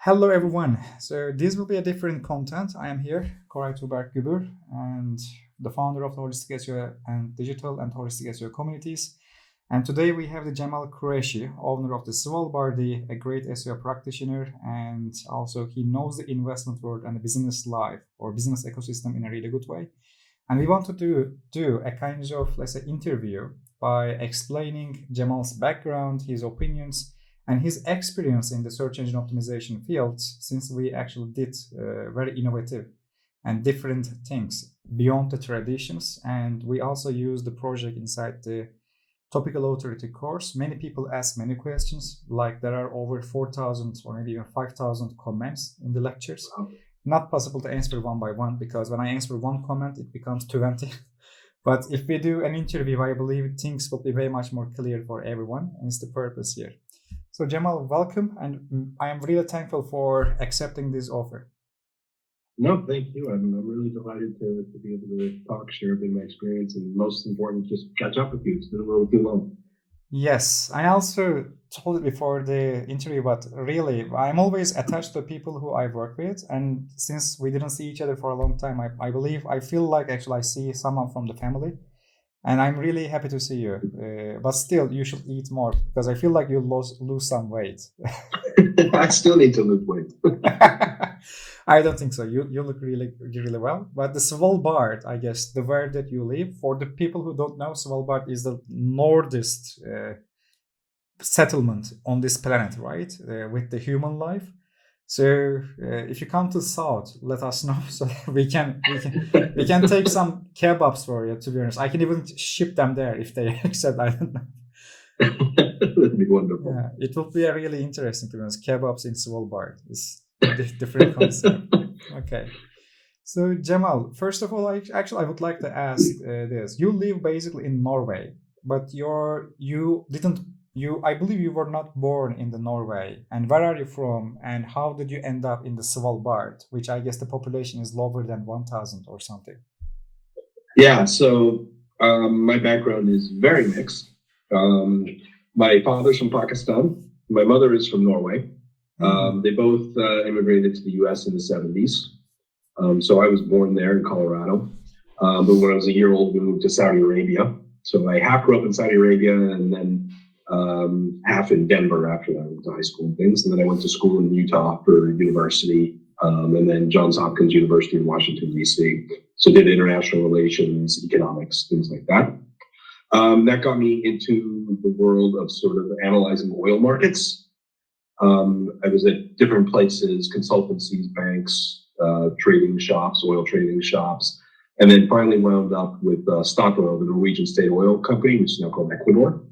Hello everyone. So this will be a different content. I am here, Koray Tugberk GUBUR, and the founder of the Holistic SEO and Digital and Holistic SEO communities. And today we have the Jamal Qureshi, owner of the Svalbardi, a great SEO practitioner, and also he knows the investment world and the business life or business ecosystem in a really good way. And we wanted to do a kind of, let's say, interview by explaining Jamal's background, his opinions, and his experience in the search engine optimization fields, since we actually did very innovative and different things beyond the traditions. And we also use the project inside the topical authority course. Many people ask many questions, like there are over 4,000 or maybe even 5,000 comments in the lectures. Not possible to answer one by one, because when I answer one comment, it becomes 20. But if we do an interview, I believe things will be very much more clear for everyone, and it's the purpose here. So Jamal, welcome, and I am really thankful for accepting this offer. No, thank you. I'm really delighted to be able to talk, share a bit of my experience, and most important, just catch up with you. It's been a little too long. Yes, I also told it before the interview, but really, I'm always attached to people who I work with, and since we didn't see each other for a long time, I feel like actually I see someone from the family. And I'm really happy to see you. But still, you should eat more, because I feel like you lose some weight. I still need to lose weight. I don't think so. You look really well. But the Svalbard, I guess, the where that you live, for the people who don't know, Svalbard is the northest settlement on this planet, right? With the human life. So if you come to the south, let us know so we can take some kebabs for you. To be honest, I can even ship them there if they accept. I don't know. That'd be wonderful. Yeah, it will be a really interesting, to be honest. Kebabs in Svalbard is a different concept. Okay. So Jamal, first of all, I would like to ask this: you live basically in Norway, but I believe you were not born in the Norway. And where are you from? And how did you end up in the Svalbard, which I guess the population is lower than 1,000 or something? Yeah, so my background is very mixed. My father's from Pakistan. My mother is from Norway. They both immigrated to the U.S. in the 70s. So I was born there in Colorado. But when I was a year old, we moved to Saudi Arabia. So I half grew up in Saudi Arabia, and then half in Denver after that. I went to high school and things. And then I went to school in Utah for university, and then Johns Hopkins University in Washington, D.C. So did international relations, economics, things like that. That got me into the world of sort of analyzing oil markets. I was at different places, consultancies, banks, trading shops, oil trading shops, and then finally wound up with Statoil, the Norwegian state oil company, which is now called Equinor,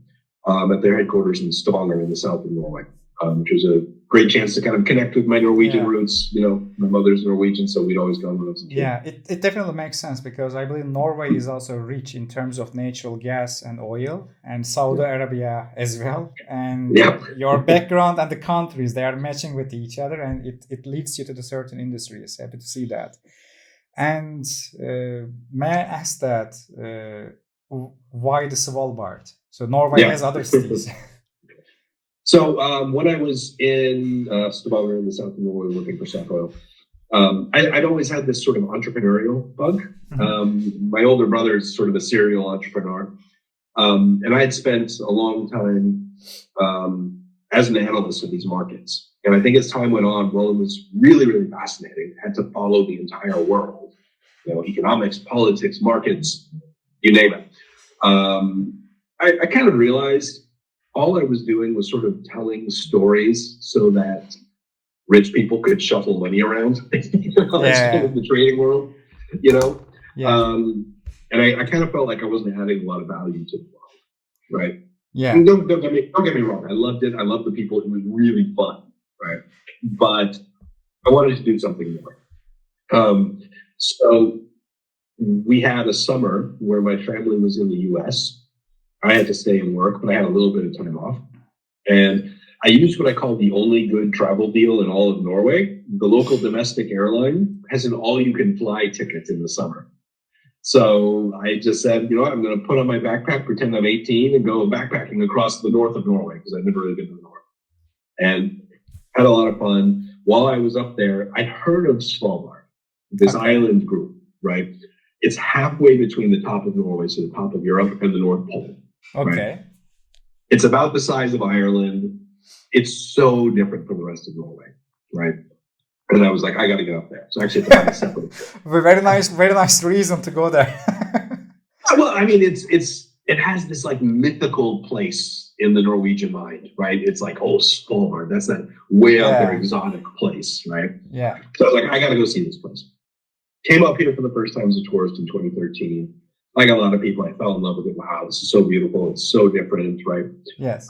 at their headquarters in Stavanger in the south of Norway, which was a great chance to kind of connect with my Norwegian roots. You know, my mother's Norwegian, so we'd always gone when I was a kid. Yeah, it definitely makes sense, because I believe Norway is also rich in terms of natural gas and oil, and Saudi Arabia as well. And your background and the countries, they are matching with each other, and it leads you to the certain industries. Happy to see that. And may I ask that, why the Svalbard? So Norway has other cities. So when I was in Stavanger in the south of Norway working for Statoil, I'd always had this sort of entrepreneurial bug. My older brother is sort of a serial entrepreneur. And I had spent a long time as an analyst of these markets. And I think as time went on, well, it was really, really fascinating. I had to follow the entire world, you know, economics, politics, markets, you name it. I kind of realized all I was doing was sort of telling stories so that rich people could shuffle money around in the trading world, you know? And I kind of felt like I wasn't adding a lot of value to the world, right? Yeah. And don't get me wrong. I loved it. I loved the people. It was really fun, right? But I wanted to do something more. So we had a summer where my family was in the U.S. I had to stay and work, but I had a little bit of time off. And I used what I call the only good travel deal in all of Norway. The local domestic airline has an all-you-can-fly ticket in the summer. So I just said, you know what, I'm going to put on my backpack, pretend I'm 18, and go backpacking across the north of Norway, because I've never really been to the north. And had a lot of fun. while I was up there, I'd heard of Svalbard, this island group, right? It's halfway between the top of Norway, so the top of Europe, and the North Pole. Okay. Right? It's about the size of Ireland. It's so different from the rest of Norway, right? And I was like, I got to get up there. So actually, it's about a separate. Very nice reason to go there. Well, I mean, it has this like mythical place in the Norwegian mind, right? It's like, oh, Svalbard, that's that way out there exotic place, right? Yeah. So I was like, I got to go see this place. Came up here for the first time as a tourist in 2013. Like a lot of people, I fell in love with it. Wow, this is so beautiful. It's so different, right? Yes.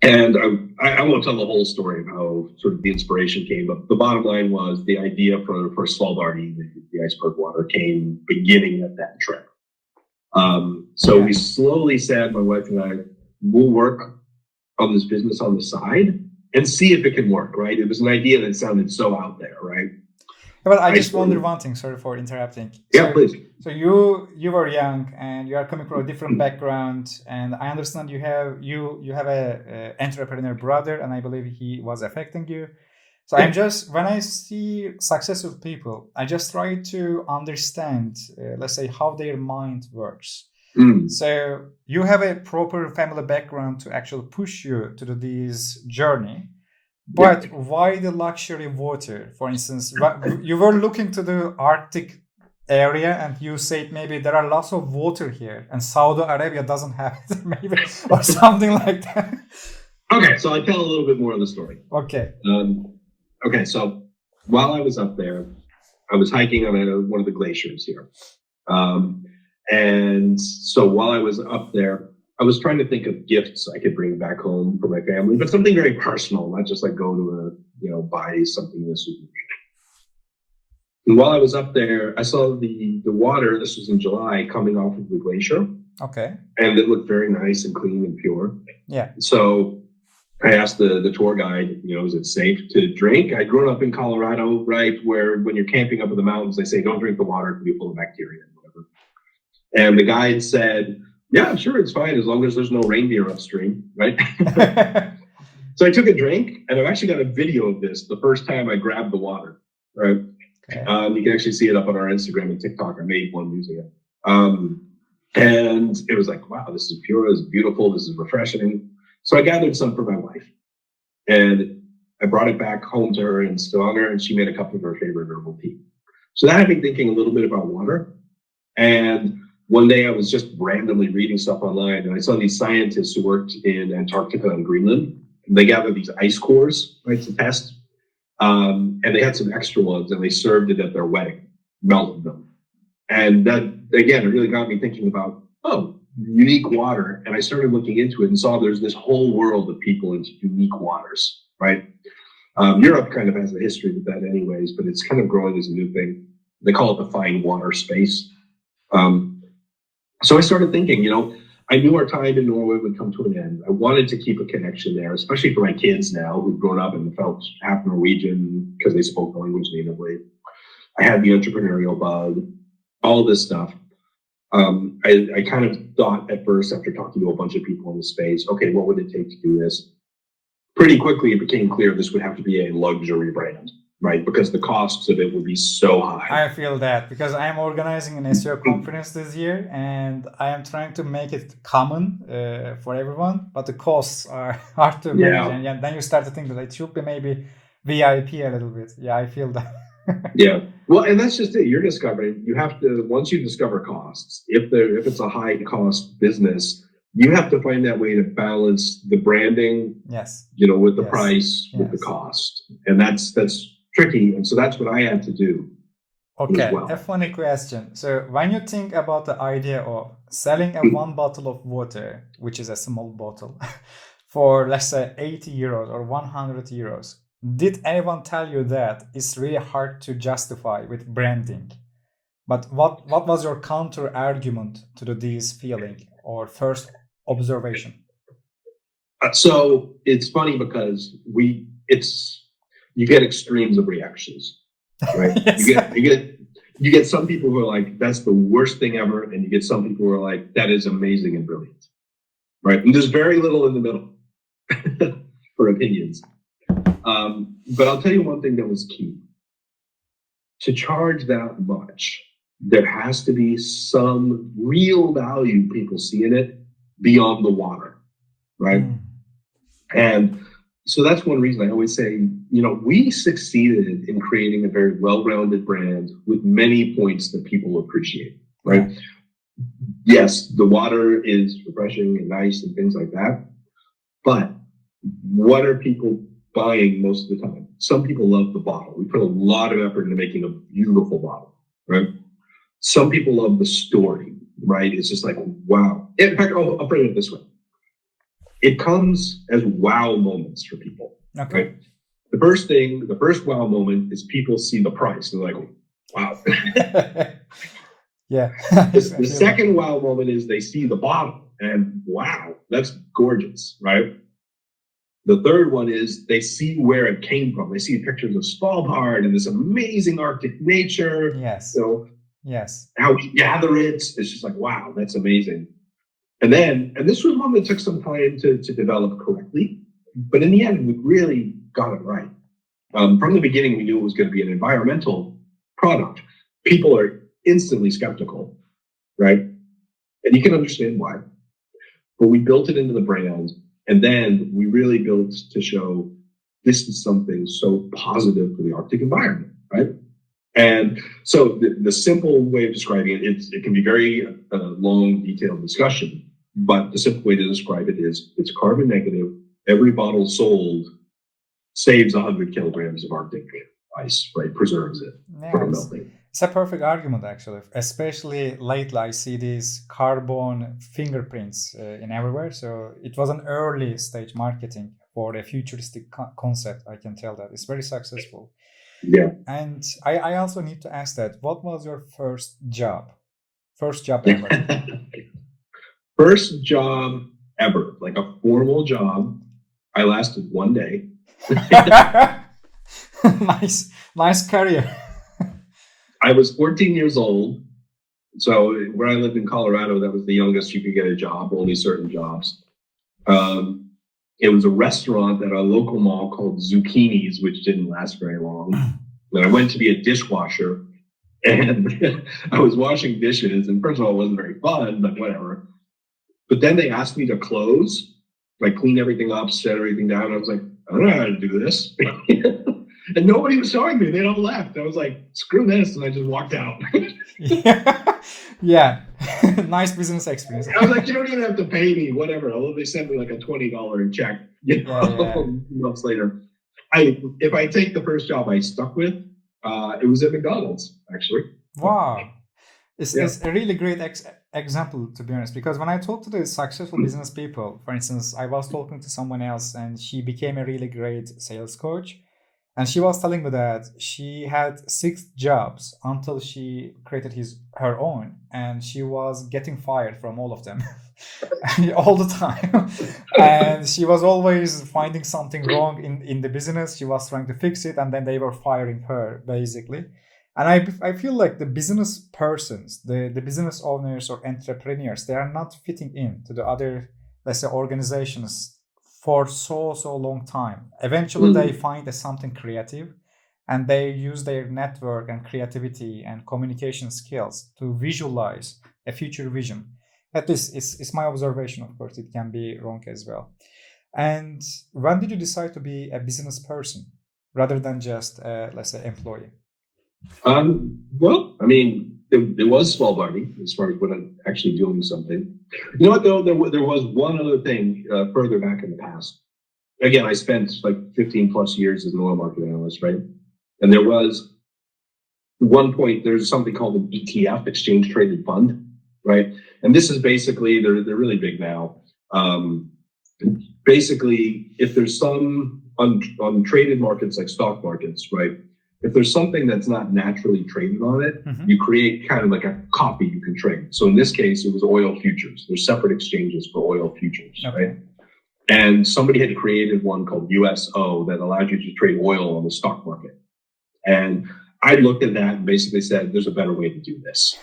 And I won't tell the whole story of how sort of the inspiration came, but the bottom line was the idea for Svalbardi, the iceberg water, came beginning at that trip. So we slowly said, my wife and I, we'll work on this business on the side and see if it can work, right? It was an idea that sounded so out there, right? But I just wonder one thing, sorry for interrupting. Yeah, please. So you were young and you are coming from a different background, and I understand you have a entrepreneur brother, and I believe he was affecting you. So I'm just, when I see successful people, I just try to understand, let's say, how their mind works. So you have a proper family background to actually push you to this journey. But why the luxury water? For instance, you were looking to the Arctic area and you said maybe there are lots of water here and Saudi Arabia doesn't have it, maybe, or something like that. Okay, so I'll tell a little bit more of the story. Okay. Okay, so while I was up there, I was hiking on one of the glaciers here. And so while I was up there, I was trying to think of gifts I could bring back home for my family, but something very personal, not just like go to buy something in a supermarket. And while I was up there, I saw the water, this was in July, coming off of the glacier. Okay. And it looked very nice and clean and pure. Yeah. So I asked the tour guide, is it safe to drink? I'd grown up in Colorado, right, where when you're camping up in the mountains, they say, don't drink the water, it can be full of bacteria and whatever. And the guide said, yeah, sure, it's fine as long as there's no reindeer upstream, right? So I took a drink, and I've actually got a video of this the first time I grabbed the water, right? Okay. You can actually see it up on our Instagram and TikTok. I made one using it. And it was like, wow, this is pure, this is beautiful, this is refreshing. So I gathered some for my wife, and I brought it back home to her in Stavanger, and she made a cup of her favorite herbal tea. So that had me thinking a little bit about water. And one day I was just randomly reading stuff online, and I saw these scientists who worked in Antarctica and Greenland. They gathered these ice cores, right, to test. And they had some extra ones, and they served it at their wedding, melted them. And that, again, it really got me thinking about, unique water. And I started looking into it and saw there's this whole world of people into unique waters, right? Europe kind of has a history with that anyways, but it's kind of growing as a new thing. They call it the fine water space. So I started thinking, I knew our time in Norway would come to an end. I wanted to keep a connection there, especially for my kids now who've grown up and felt half Norwegian because they spoke the language natively. I had the entrepreneurial bug, all this stuff. I kind of thought at first, after talking to a bunch of people in the space, okay, what would it take to do this? Pretty quickly, it became clear this would have to be a luxury brand, right? Because the costs of it would be so high. I feel that because I am organizing an SEO conference this year, and I am trying to make it common for everyone, but the costs are hard to manage. And then you start to think that it should be maybe VIP a little bit. Yeah, I feel that. Yeah. Well, and that's just it. You're discovering, you have to, once you discover costs, if it's a high cost business, you have to find that way to balance the branding, with the price, with the cost. And that's tricky. And so that's what I had to do. Okay. A funny question. So when you think about the idea of selling a one bottle of water, which is a small bottle, for let's say 80 euros or 100 euros, did anyone tell you that it's really hard to justify with branding? But what was your counter argument to this feeling or first observation? So it's funny because you get extremes of reactions, right? You get some people who are like, that's the worst thing ever, and you get some people who are like, that is amazing and brilliant, right? And there's very little in the middle for opinions. But I'll tell you one thing that was key. To charge that much, there has to be some real value people see in it beyond the water, right? And so that's one reason I always say, we succeeded in creating a very well-rounded brand with many points that people appreciate, right? Yes, the water is refreshing and nice and things like that. But what are people buying most of the time? Some people love the bottle. We put a lot of effort into making a beautiful bottle, right? Some people love the story, right? It's just like, wow. In fact, I'll frame it this way. It comes as wow moments for people. Okay. Right? The first wow moment is people see the price. They're like, wow. Yeah. The second wow moment is they see the bottle and wow, that's gorgeous, right? The third one is they see where it came from. They see pictures of Svalbard and this amazing Arctic nature. Yes. Yes. How we gather it. It's just like, wow, that's amazing. And this was one that took some time to develop correctly. But in the end, we really got it right. From the beginning, we knew it was going to be an environmental product. People are instantly skeptical, right? And you can understand why. But we built it into the brand. And then we really built to show this is something so positive for the Arctic environment, right? And so the simple way of describing it, it can be very long, detailed discussion, but the simple way to describe it is it's carbon negative. Every bottle sold saves 100 kilograms of Arctic ice, right? Preserves it from melting. It's a perfect argument, actually. Especially lately, I see these carbon fingerprints in everywhere. So it was an early stage marketing for a futuristic concept. I can tell that it's very successful. Yeah. And I also need to ask that, what was your first job? First job ever? First job ever, like a formal job. I lasted 1 day. Nice career. I was 14 years old. So where I lived in Colorado, that was the youngest you could get a job, only certain jobs. It was a restaurant at a local mall called Zucchini's, which didn't last very long. And I went to be a dishwasher, and I was washing dishes. And first of all, it wasn't very fun, but whatever. But then they asked me to close, like clean everything up, set everything down. I was like, I don't know how to do this. And nobody was showing me. They all left. I was like, screw this. And I just walked out. Yeah. Nice business experience. I was like, you don't even have to pay me, whatever. Although they sent me like a $20 check, months later. If I take the first job I stuck with, it was at McDonald's, actually. Wow. It's a really great example, to be honest, because when I talk to the successful business people, for instance, I was talking to someone else and she became a really great sales coach. And she was telling me that she had 6 jobs until she created her own, and she was getting fired from all of them all the time. And she was always finding something wrong in the business. She was trying to fix it, and then they were firing her, basically. And I feel like the business persons, the business owners or entrepreneurs, they are not fitting in to the other, let's say, organizations for so long time. Eventually they find something creative, and they use their network and creativity and communication skills to visualize a future vision. At least it's my observation. Of course, it can be wrong as well. And when did you decide to be a business person rather than just let's say employee? Well, I mean, it was Svalbardi as far as when I'm actually doing something. You know what, though? There was one other thing further back in the past. Again, I spent like 15 plus years as an oil market analyst, right? And there was one point, there's something called an ETF, exchange traded fund, right? And this is basically, they're really big now. Basically, if there's some on traded markets like stock markets, right? If there's something that's not naturally traded on it, you create kind of like a copy you can trade. So in this case, it was oil futures. There's separate exchanges for oil futures, right? And somebody had created one called USO that allowed you to trade oil on the stock market. And I looked at that and basically said, there's a better way to do this.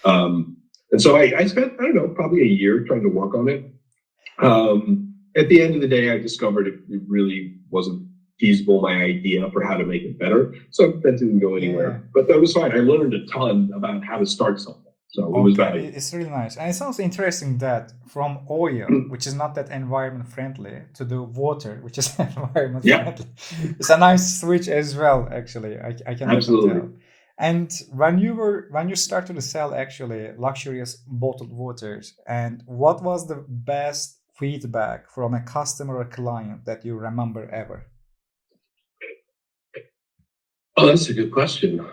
And so I spent, I don't know, probably a year trying to work on it. At the end of the day, I discovered it really wasn't feasible my idea for how to make it better. So that didn't go anywhere, but that was fine. I learned a ton about how to start something. So it was valuable. It's really nice. And it sounds interesting that from oil, which is not that environment friendly, to the water, which is environment friendly. It's a nice switch as well, actually. I can absolutely tell. And when you started to sell actually luxurious bottled waters, and what was the best feedback from a customer or client that you remember ever? Oh, that's a good question.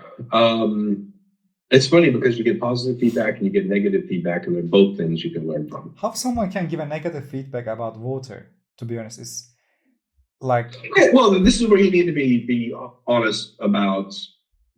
It's funny because you get positive feedback and you get negative feedback, and they're both things you can learn from. How someone can give a negative feedback about water, to be honest, is like... Okay, well, this is where you need to be honest about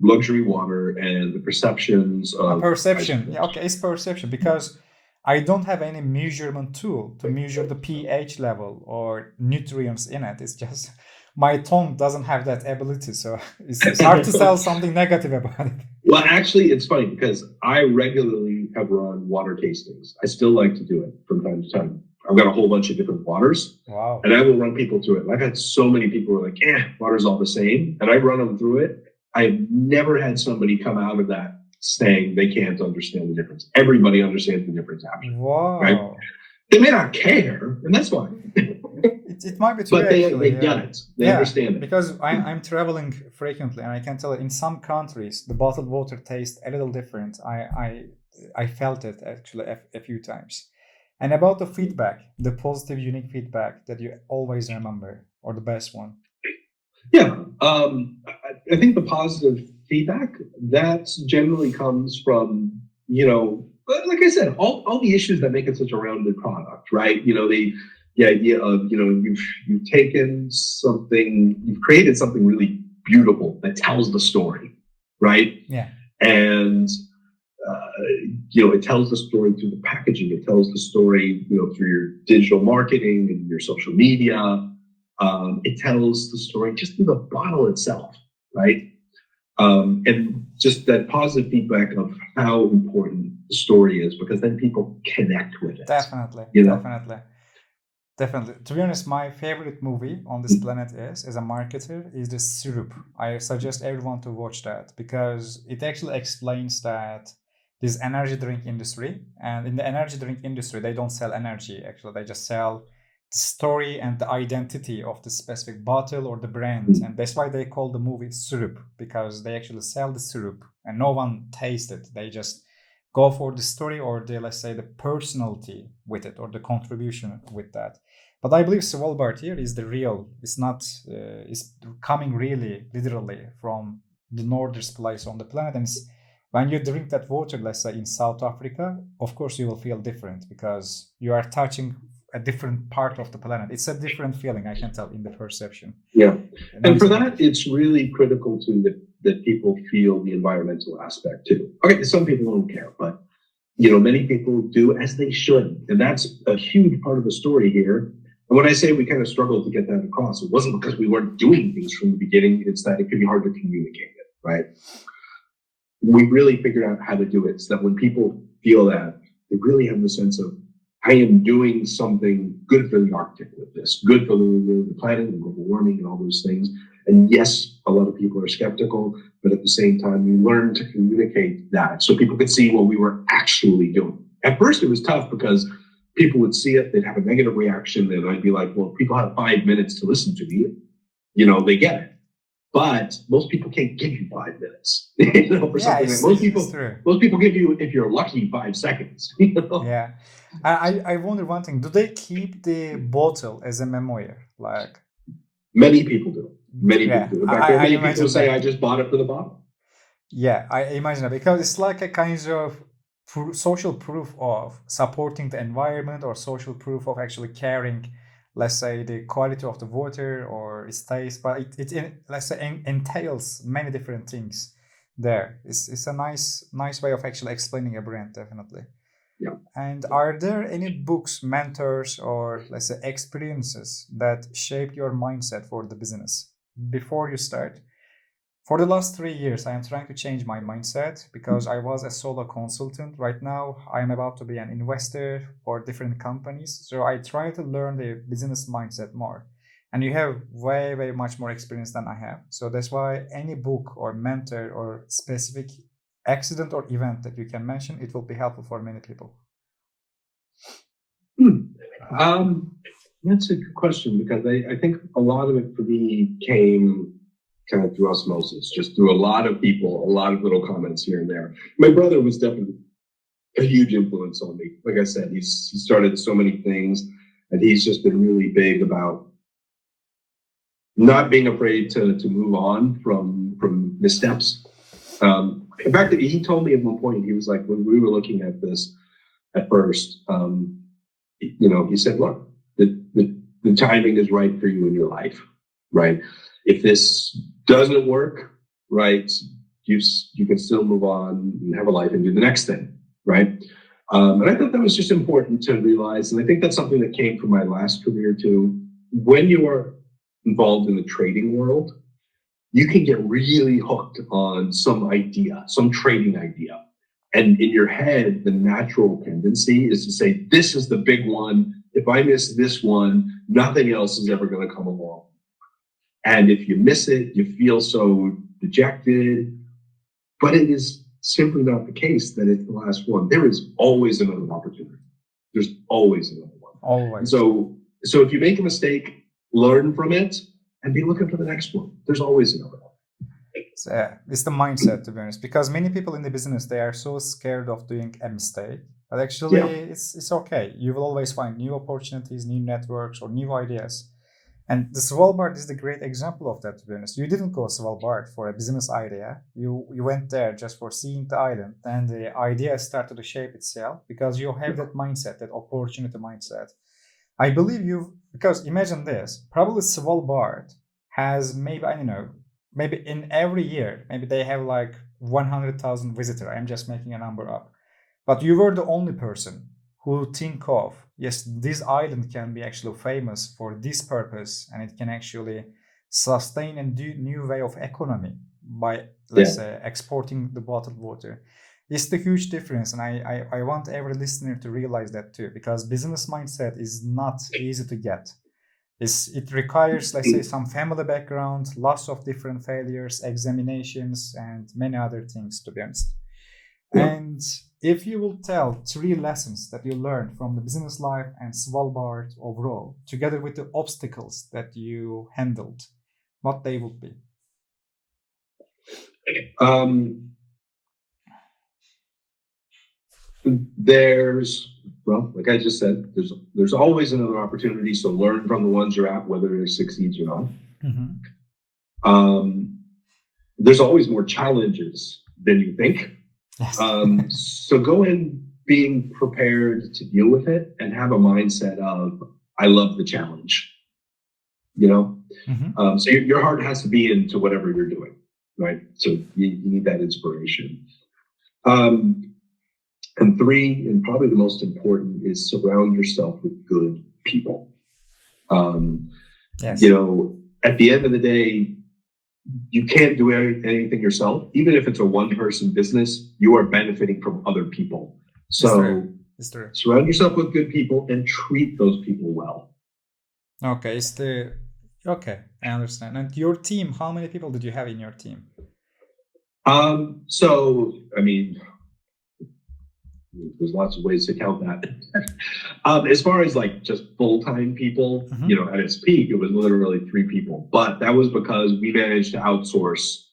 luxury water and the perceptions of... Perception. Yeah, okay, it's perception, because I don't have any measurement tool to measure the pH level or nutrients in it. It's just... my tongue doesn't have that ability, so it's hard to sell something negative about it. Well, actually, it's funny because I regularly have run water tastings. I still like to do it from time to time. I've got a whole bunch of different waters. Wow. And I will run people through it. And I've had so many people who are like, water's all the same. And I run them through it. I've never had somebody come out of that saying they can't understand the difference. Everybody understands the difference after. Wow. Right? They may not care, and that's fine. It might be true, but they get it. They understand it. Because I'm traveling frequently, and I can tell in some countries the bottled water tastes a little different. I felt it actually a few times. And about the feedback, the positive, unique feedback that you always remember, or the best one. Yeah, I think the positive feedback that generally comes from, but like I said, all the issues that make it such a rounded product, right? The idea of, you've taken something, you've created something really beautiful that tells the story, right? Yeah. And, it tells the story through the packaging. It tells the story, through your digital marketing and your social media. It tells the story just through the bottle itself, right? And just that positive feedback of how important the story is, because then people connect with it. Definitely. To be honest, my favorite movie on this planet as a marketer, is The Syrup. I suggest everyone to watch that because it actually explains that this energy drink industry, and in the energy drink industry, they don't sell energy. Actually, they just sell the story and the identity of the specific bottle or the brand. And that's why they call the movie Syrup, because they actually sell the syrup and no one tastes it. They just go for the story or the, let's say, the personality with it or the contribution with that. But I believe Svalbard here is the real. It's not. It's coming really literally from the northern place on the planet. And when you drink that water, let's say in South Africa, of course you will feel different because you are touching a different part of the planet. It's a different feeling, I can tell, in the perception. Yeah, and for that, it's really critical too that people feel the environmental aspect too. Okay, some people don't care, but many people do, as they should, and that's a huge part of the story here. And when I say we kind of struggled to get that across, it wasn't because we weren't doing things from the beginning. It's that it could be hard to communicate it, right? We really figured out how to do it so that when people feel that, they really have the sense of, I am doing something good for the Arctic with this, good for the planet and global warming and all those things. And yes, a lot of people are skeptical, but at the same time, we learned to communicate that so people could see what we were actually doing. At first, it was tough because people would see it, they'd have a negative reaction, and I'd be like, well, people have 5 minutes to listen to me. They get it. But most people can't give you 5 minutes. For something like most people give you, if you're lucky, 5 seconds. Yeah. I wonder one thing. Do they keep the bottle as a memoir? Like many people do. Many people do. In fact, many people say, I just bought it for the bottle. Yeah, I imagine that because it's like a kind of social proof of supporting the environment or social proof of actually caring, let's say, the quality of the water or its taste, but it let's say entails many different things there. It's a nice way of actually explaining a brand, definitely. Yeah. And are there any books, mentors, or let's say experiences that shaped your mindset for the business before you start? For the last 3 years, I am trying to change my mindset because I was a solo consultant. Right now, I am about to be an investor for different companies. So I try to learn the business mindset more. and you have way, way much more experience than I have. So that's why any book or mentor or specific accident or event that you can mention, it will be helpful for many people. That's a good question, because I think a lot of it for me came kind of through osmosis, just through a lot of people, a lot of little comments here and there. My brother was definitely a huge influence on me. Like I said, he started so many things, and he's just been really big about not being afraid to move on from missteps. In fact, he told me at one point, he was like, when we were looking at this at first, he said, look, the timing is right for you in your life, right? If this doesn't work, right, you can still move on and have a life and do the next thing, right? And I thought that was just important to realize. And I think that's something that came from my last career too. When you are involved in the trading world, you can get really hooked on some idea, some trading idea. And in your head, the natural tendency is to say, this is the big one. If I miss this one, nothing else is ever going to come along. And if you miss it, you feel so dejected. But it is simply not the case that it's the last one. There is always another opportunity. There's always another one. Always. So if you make a mistake, learn from it and be looking for the next one. There's always another one. It's the mindset, to be honest, because many people in the business, they are so scared of doing a mistake. But actually, it's okay. You will always find new opportunities, new networks, or new ideas. And the Svalbard is the great example of that, to be honest. You didn't go Svalbard for a business idea. You went there just for seeing the island. And the idea started to shape itself because you have that mindset, that opportunity mindset. I believe because imagine this, probably Svalbard has maybe in every year, maybe they have like 100,000 visitors. I'm just making a number up. But you were the only person who think of, yes, this island can be actually famous for this purpose, and it can actually sustain a new way of economy by, let's say, exporting the bottled water. It's the huge difference, and I want every listener to realize that too, because business mindset is not easy to get. It requires, let's say, some family background, lots of different failures, examinations, and many other things, to be honest. And if you will tell 3 lessons that you learned from the business life and Svalbard overall, together with the obstacles that you handled, what they would be? Like I just said, there's always another opportunity. So learn from the ones you're at, whether it succeeds or not. Mm-hmm. There's always more challenges than you think. Yes. So go in being prepared to deal with it and have a mindset of, I love the challenge, Mm-hmm. So your heart has to be into whatever you're doing, right? So you need that inspiration. And 3, and probably the most important, is surround yourself with good people. Yes. At the end of the day, you can't do anything yourself. Even if it's a one-person business, you are benefiting from other people. So surround yourself with good people and treat those people well. Okay, I understand. And your team, how many people did you have in your team? There's lots of ways to count that. As far as like just full-time people, mm-hmm. At its peak, it was literally 3 people. But that was because we managed to outsource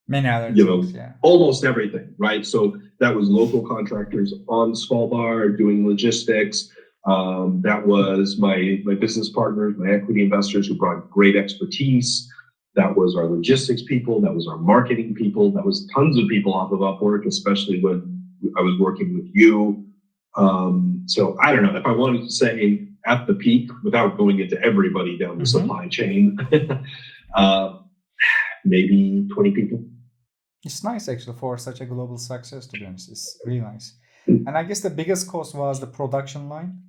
many other things, almost everything, right? So that was local contractors on Svalbard doing logistics. That was my business partners, my equity investors who brought great expertise. That was our logistics people. That was our marketing people. That was tons of people off of Upwork, especially when I was working with you. So I don't know if I wanted to say at the peak without going into everybody down the mm-hmm. supply chain, maybe 20 people. It's nice actually for such a global success, to be honest. It's really nice. Mm-hmm. And I guess the biggest cost was the production line.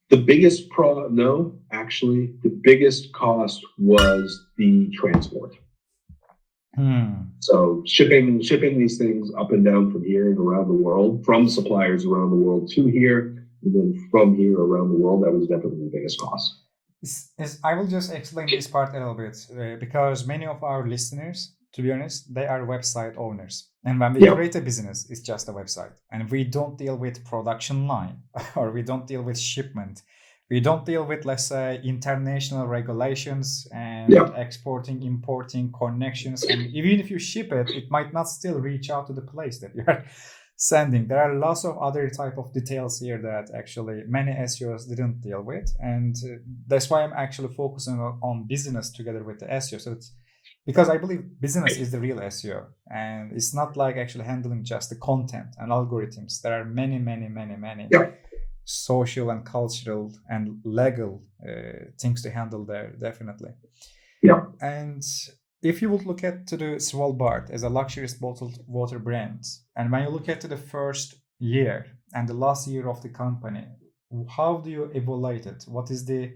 The biggest the biggest cost was the transport. So shipping these things up and down from here and around the world, from suppliers around the world to here, And then from here around the world, that was definitely the biggest cost. I will just explain this part a little bit because many of our listeners, to be honest, they are website owners. And when we create a business, it's just a website. And we don't deal with production line or we don't deal with shipment. We don't deal with, let's say, international regulations and exporting, importing, connections. And even if you ship it, it might not still reach out to the place that you are sending. There are lots of other type of details here that actually many SEOs didn't deal with. And that's why I'm actually focusing on business together with the SEO. So it's because I believe business is the real SEO. And it's not like actually handling just the content and algorithms. There are many social and cultural and legal things to handle there, definitely. And if you would look at to the Svalbard as a luxurious bottled water brand, and when you look at the first year and the last year of the company, how do you evaluate it? What is the,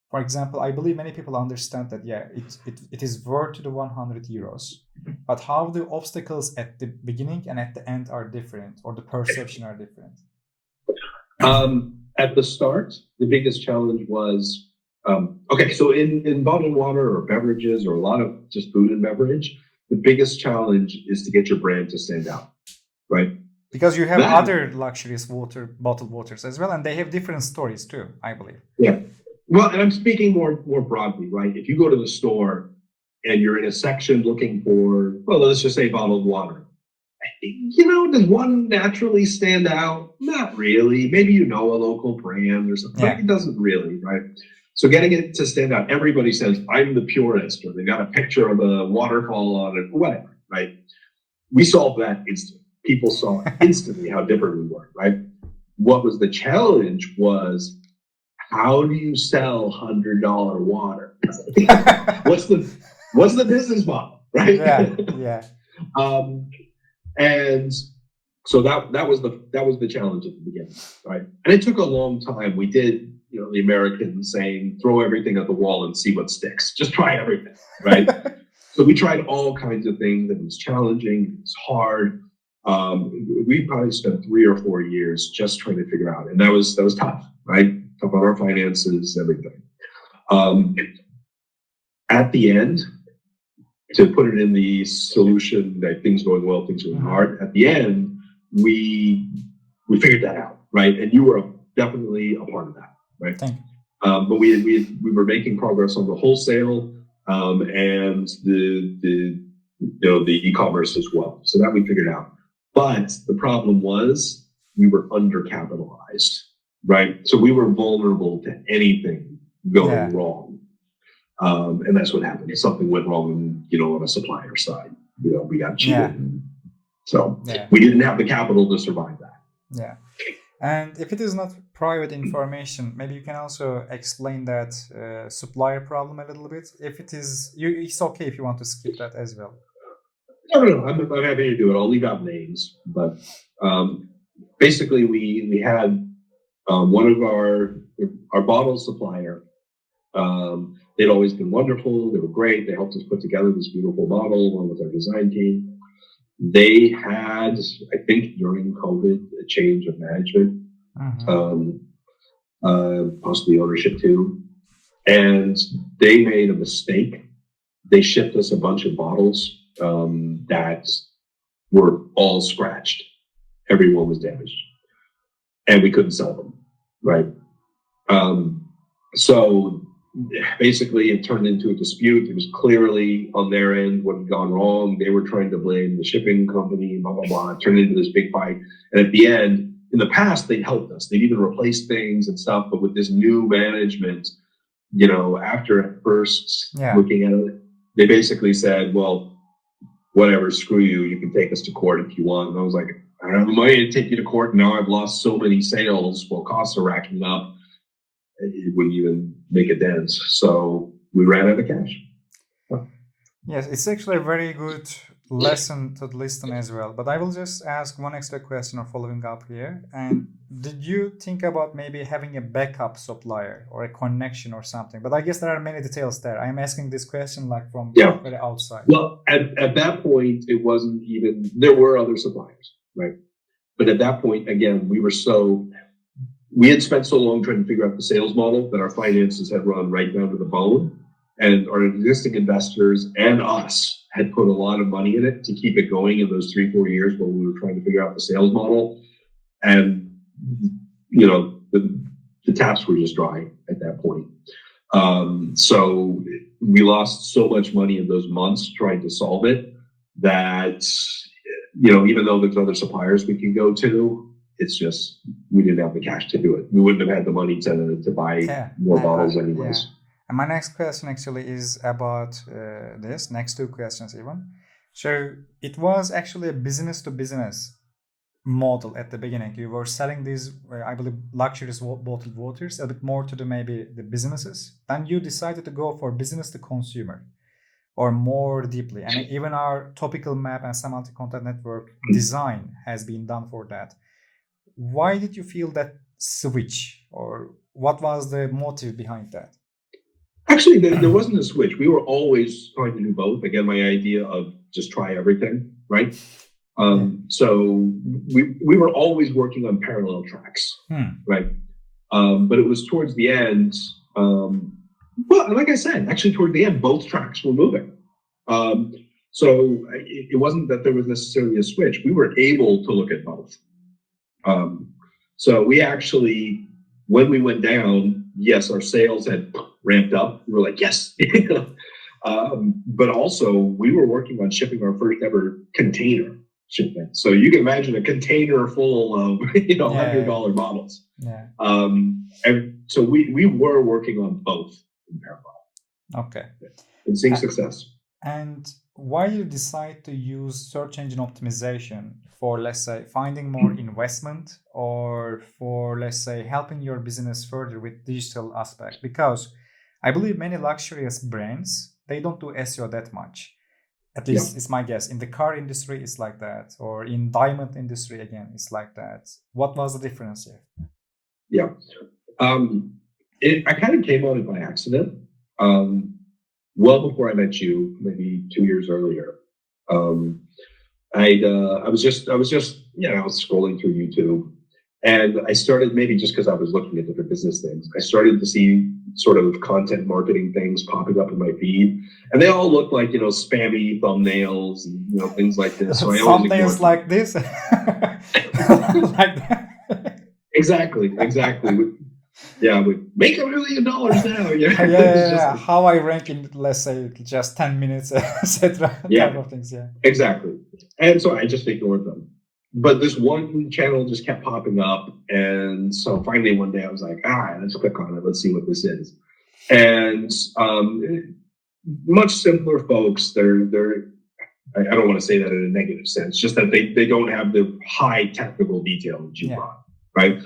for example, I believe many people understand that, it is worth to the 100 euros, but how the obstacles at the beginning and at the end are different, or the perception are different? At the start, the biggest challenge was, so in bottled water or beverages or a lot of just food and beverage, the biggest challenge is to get your brand to stand out, right? Because you have other luxurious bottled waters as well, and they have different stories too, I believe. Yeah. Well, and I'm speaking more broadly, right? If you go to the store and you're in a section looking for, well, let's just say bottled water, does one naturally stand out? Not really. Maybe a local brand or something, but it doesn't really, right? So getting it to stand out, everybody says, I'm the purist, or they got a picture of a waterfall on it, whatever, right? We solved that instantly. People saw instantly how different we were, right? What was the challenge was, how do you sell $100 water? What's the business model, right? And so that was the challenge at the beginning, right? And it took a long time. We did, the Americans saying, throw everything at the wall and see what sticks. Just try everything, right? So we tried all kinds of things. It was challenging. It was hard. We probably spent 3 or 4 years just trying to figure out, and that was tough, right? Tough on our finances, everything. At the end, to put it in the solution that things going well, things going hard. At the end, we figured that out, right? And you were definitely a part of that, right? Thank you. But we were making progress on the wholesale and the e-commerce as well. So that we figured out. But the problem was we were undercapitalized, right? So we were vulnerable to anything going wrong. And that's what happened. If something went wrong, on a supplier side, we got cheated. So we didn't have the capital to survive that. Yeah. And if it is not private information, maybe you can also explain that supplier problem a little bit. If it is, it's okay if you want to skip that as well. No. I'm happy to do it. I'll leave out names. But basically, we had one of our bottle supplier. They'd always been wonderful. They were great. They helped us put together this beautiful bottle along with our design team. They had, I think, during COVID, a change of management, possibly ownership too. And they made a mistake. They shipped us a bunch of bottles that were all scratched. Everyone was damaged. And we couldn't sell them, right? So basically, it turned into a dispute. It was clearly on their end what had gone wrong. They were trying to blame the shipping company, blah, blah, blah. It turned into this big fight. And at the end, in the past, they helped us. They'd even replaced things and stuff. But with this new management, after at first looking at it, they basically said, well, whatever, screw you. You can take us to court if you want. And I was like, I don't have the money to take you to court. Now I've lost so many sales while costs are racking up. It wouldn't even make a dent. So we ran out of cash. Yes, it's actually a very good lesson to listen as well. But I will just ask one extra question or following up here. And did you think about maybe having a backup supplier or a connection or something? But I guess there are many details there. I'm asking this question from very outside. Well, at that point, it wasn't even, there were other suppliers, right? But at that point, again, we were so, we had spent so long trying to figure out the sales model that our finances had run right down to the bone. And our existing investors and us had put a lot of money in it to keep it going in those 3-4 years while we were trying to figure out the sales model. And, the taps were just dry at that point. So we lost so much money in those months trying to solve it that, even though there's other suppliers we can go to, it's just, we didn't have the cash to do it. We wouldn't have had the money to buy more bottles anyways. Yeah. And my next question actually is about this, next two questions even. So it was actually a business to business model at the beginning. You were selling these, I believe, luxurious bottled waters a bit more to maybe the businesses. Then you decided to go for business to consumer or more deeply. And even our topical map and semantic content network design has been done for that. Why did you feel that switch, or what was the motive behind that? Actually, there wasn't a switch. We were always trying to do both. Again, my idea of just try everything, right? So we were always working on parallel tracks, right? But it was towards the end, well, like I said, actually toward the end, both tracks were moving. So it wasn't that there was necessarily a switch. We were able to look at both. So we actually, when we went down, yes, our sales had ramped up. We were like, yes. But also we were working on shipping our first ever container shipment. So you can imagine a container full of, $100 bottles. Yeah. And so we were working on both in parallel. Okay. And seeing success. And why you decide to use search engine optimization for, let's say, finding more investment, or for, let's say, helping your business further with digital aspect? Because I believe many luxurious brands, they don't do SEO that much. At least it's my guess. In the car industry, it's like that. Or in diamond industry, again, it's like that. What was the difference here? Yeah. I kind of came on it by accident. Well before I met you, maybe 2 years earlier. I was just scrolling through YouTube, and I started, maybe just because I was looking at different business things, I started to see sort of content marketing things popping up in my feed, and they all look like, spammy thumbnails and, things like this. So I always thumbnails like this, like that. Exactly. We make $1 million now. Yeah. How I rank in, let's say, just 10 minutes, etc. Type of things. Yeah. Exactly. And so I just ignored them. But this one channel just kept popping up, and so finally one day I was like, let's click on it. Let's see what this is. And much simpler folks. They're. I don't want to say that in a negative sense. Just that they don't have the high technical detail that you brought. Right.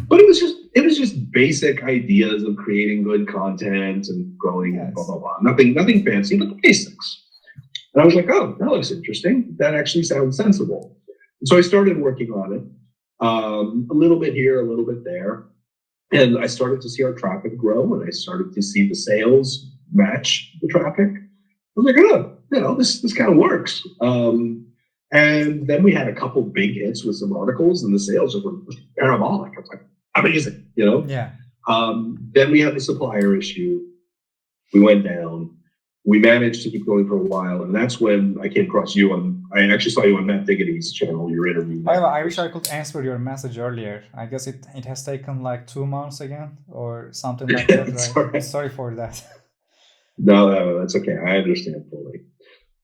But it was just basic ideas of creating good content and growing and blah, blah, blah. Nothing fancy, but the basics. And I was like, oh, that looks interesting. That actually sounds sensible. And so I started working on it, a little bit here, a little bit there. And I started to see our traffic grow, and I started to see the sales match the traffic. I was like, this kind of works. And then we had a couple big hits with some articles, and the sales were parabolic. I was like, amazing, Yeah. Then we had the supplier issue. We went down. We managed to keep going for a while, and that's when I came across you I actually saw you on Matt Diggity's channel, your interview. I wish I could answer your message earlier. I guess it has taken like 2 months again, or something like that, right? Sorry for that. No, that's okay. I understand fully.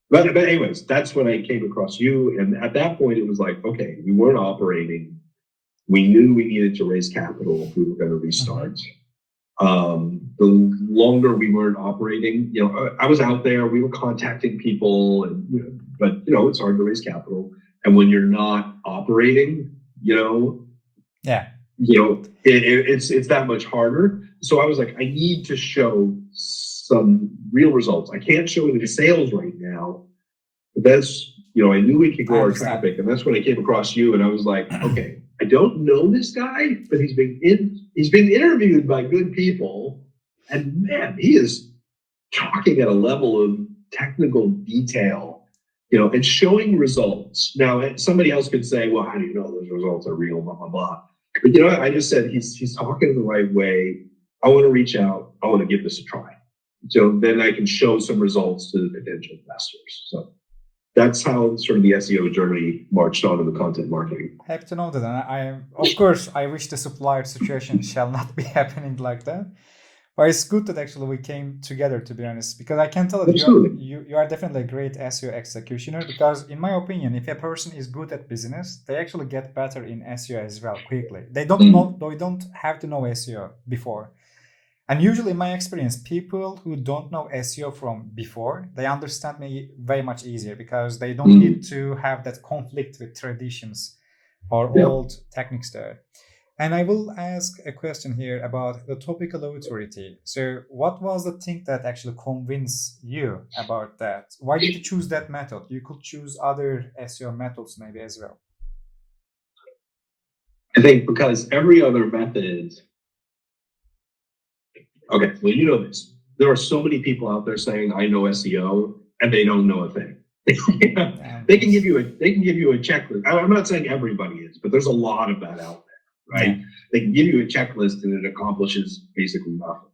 But anyways, that's when I came across you. And at that point, it was like, okay, we weren't operating. We knew we needed to raise capital if we were going to restart. The longer we weren't operating, I was out there, we were contacting people, but it's hard to raise capital. And when you're not operating, it's that much harder. So I was like, I need to show some real results. I can't show any sales right now, but that's, I knew we could grow our traffic, and that's when I came across you, and I was like, okay, I don't know this guy, but he's been interviewed by good people, and man, he is talking at a level of technical detail, and showing results. Now, somebody else could say, well, how do you know those results are real, blah, blah, blah. But you know, I just said he's talking the right way. I want to reach out. I want to give this a try. So then I can show some results to the potential investors. So that's how sort of the SEO journey marched on in the content marketing. Happy to know that. And of course, I wish the supplier situation shall not be happening like that. But it's good that actually we came together, to be honest, because I can tell that you are definitely a great SEO executioner. Because in my opinion, if a person is good at business, they actually get better in SEO as well quickly. They don't have to know SEO before. And usually in my experience, people who don't know SEO from before, they understand me very much easier because they don't need to have that conflict with traditions or old techniques there. And I will ask a question here about the topical authority. So what was the thing that actually convinced you about that? Why did you choose that method? You could choose other SEO methods maybe as well. I think because every other method, okay, well, you know this. There are so many people out there saying, I know SEO, and they don't know a thing. They can give you a checklist. I'm not saying everybody is, but there's a lot of that out there. Right? Yeah. They can give you a checklist and it accomplishes basically nothing.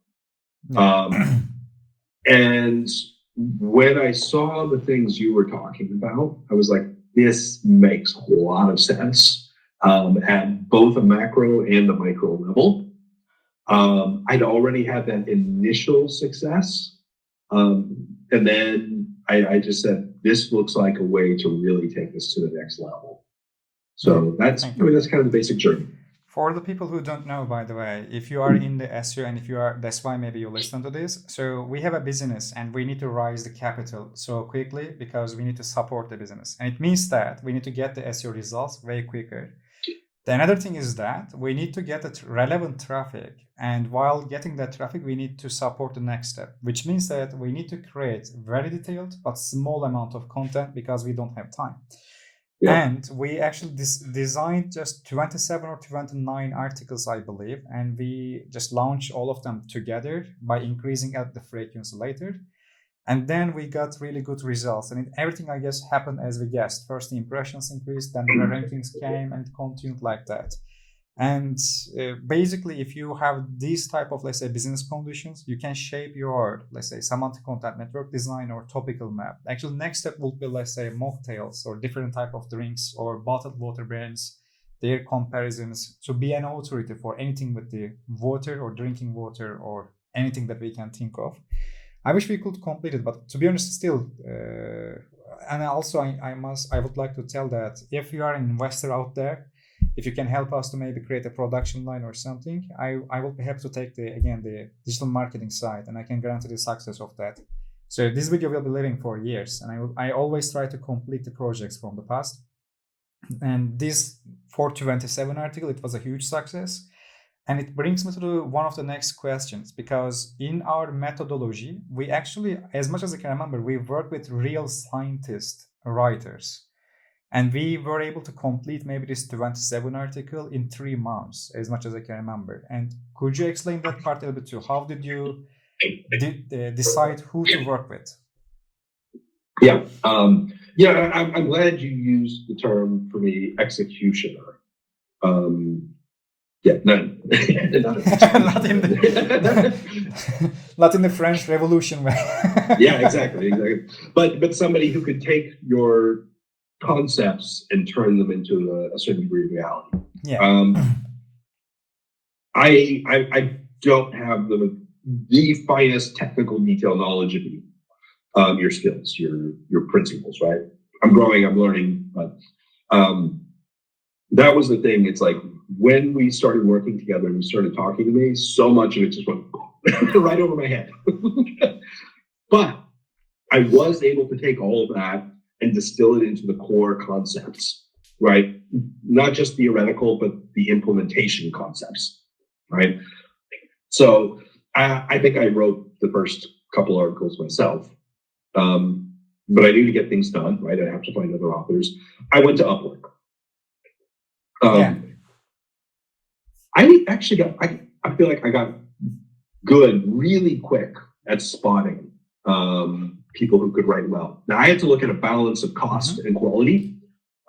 Yeah. And when I saw the things you were talking about, I was like, this makes a lot of sense at both a macro and a micro level. I'd already had that initial success. And then I just said, this looks like a way to really take this to the next level. So that's kind of the basic journey. For the people who don't know, by the way, if you are in the SEO and if you are, that's why maybe you listen to this. So we have a business and we need to raise the capital so quickly because we need to support the business. And it means that we need to get the SEO results way quicker. The another thing is that we need to get the relevant traffic. And while getting that traffic, we need to support the next step, which means that we need to create very detailed but small amount of content because we don't have time. Yeah. And we actually designed just 27 or 29 articles, I believe, and we just launched all of them together by increasing the frequency later. And then we got really good results. And everything, I guess, happened as we guessed. First, the impressions increased, then the rankings came and continued like that. And basically, if you have these type of, let's say, business conditions, you can shape your, let's say, semantic content network design or topical map. Actually, next step will be, let's say, mocktails or different type of drinks or bottled water brands, their comparisons to be an authority for anything with the water or drinking water or anything that we can think of. I wish we could complete it, but to be honest, still, and also I would like to tell that if you are an investor out there, if you can help us to maybe create a production line or something, I will be happy to take the digital marketing side, and I can guarantee the success of that. So this video will be living for years, and I always try to complete the projects from the past. And this 427 article, it was a huge success. And it brings me to one of the next questions, because in our methodology, we actually, as much as I can remember, we work with real scientist writers. And we were able to complete maybe this 27 article in 3 months, as much as I can remember. And could you explain that part a little bit too? How did you decide who to work with? Yeah, I'm glad you used the term for me, executioner. Yeah, none. Not in the French Revolution way. Yeah, exactly. But somebody who could take your concepts and turn them into a certain degree of reality. Yeah. I don't have the finest technical detail knowledge of you, your skills, your principles, right? I'm growing, I'm learning, but that was the thing. It's like when we started working together and you started talking to me, so much of it just went right over my head. But I was able to take all of that and distill it into the core concepts, right? Not just theoretical, but the implementation concepts, right? So I think I wrote the first couple articles myself, but I knew to get things done, right? I have to find other authors. I went to Upwork. I actually I feel like I got good really quick at spotting people who could write well. Now I had to look at a balance of cost and quality,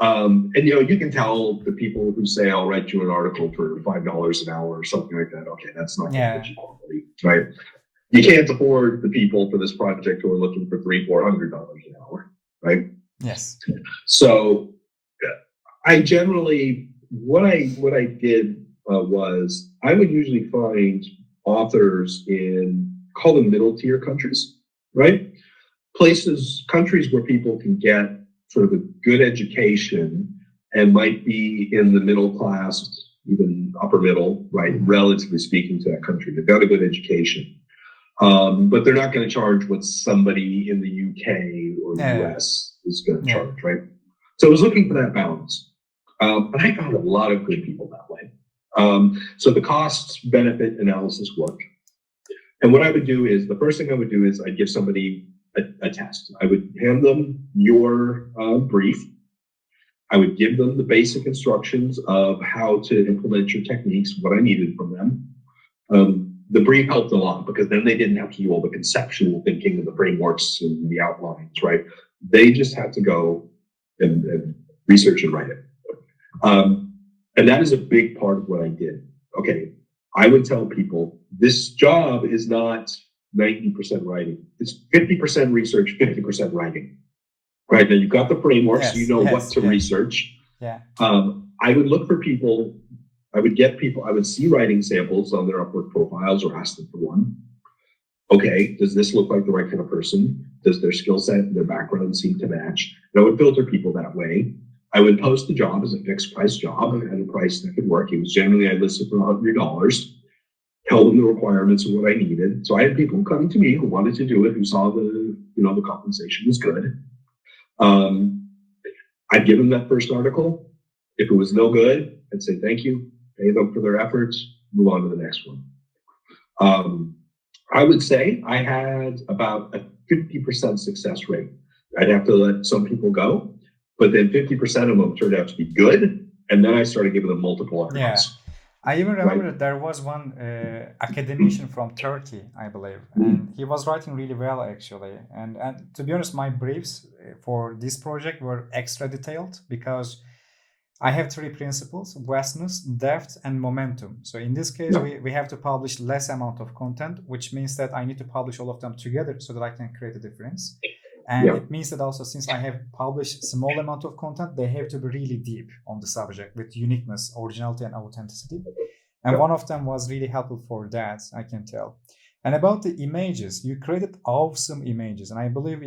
And you can tell the people who say, "I'll write you an article for $5 an hour" or something like that. Okay, that's not going to get you quality, right? You can't afford the people for this project who are looking for $300-400 an hour, right? Yes. So I generally, what I did was I would usually find authors in, call them middle tier countries, right? Countries where people can get sort of a good education and might be in the middle class, even upper middle, right? Relatively speaking to that country. They've got a good education. But they're not going to charge what somebody in the UK or the US is going to charge, right? So I was looking for that balance. But I found a lot of good people that way. So the cost benefit analysis worked. And what I would do is, the first thing I would do is I'd give somebody a test. I would hand them your brief. I would give them the basic instructions of how to implement your techniques, what I needed from them. The brief helped a lot because then they didn't have to do all the conceptual thinking and the frameworks and the outlines, right? They just had to go and research and write it. And that is a big part of what I did. Okay, I would tell people this job is not 90% writing. It's 50% research, 50% writing. Right, now you've got the frameworks, what to research. Yeah. I would look for people. I would see writing samples on their Upwork profiles or ask them for one. Okay, does this look like the right kind of person? Does their skill set and their background seem to match? And I would filter people that way. I would post the job as a fixed price job at a price that could work. It was generally, I listed for $100, tell them the requirements of what I needed. So I had people coming to me who wanted to do it, who saw the compensation was good. I'd give them that first article. If it was no good, I'd say thank you, pay them for their efforts, move on to the next one. I would say I had about a 50% success rate. I'd have to let some people go, but then 50% of them turned out to be good, and then I started giving them multiple articles. Yeah. I even remember that there was one academician from Turkey, I believe, and he was writing really well, actually. And to be honest, my briefs for this project were extra detailed because I have three principles: vastness, depth, and momentum. So in this case, we have to publish less amount of content, which means that I need to publish all of them together so that I can create a difference. And it means that also, since I have published small amount of content, they have to be really deep on the subject with uniqueness, originality, and authenticity. And one of them was really helpful for that, I can tell. And about the images, you created awesome images. And I believe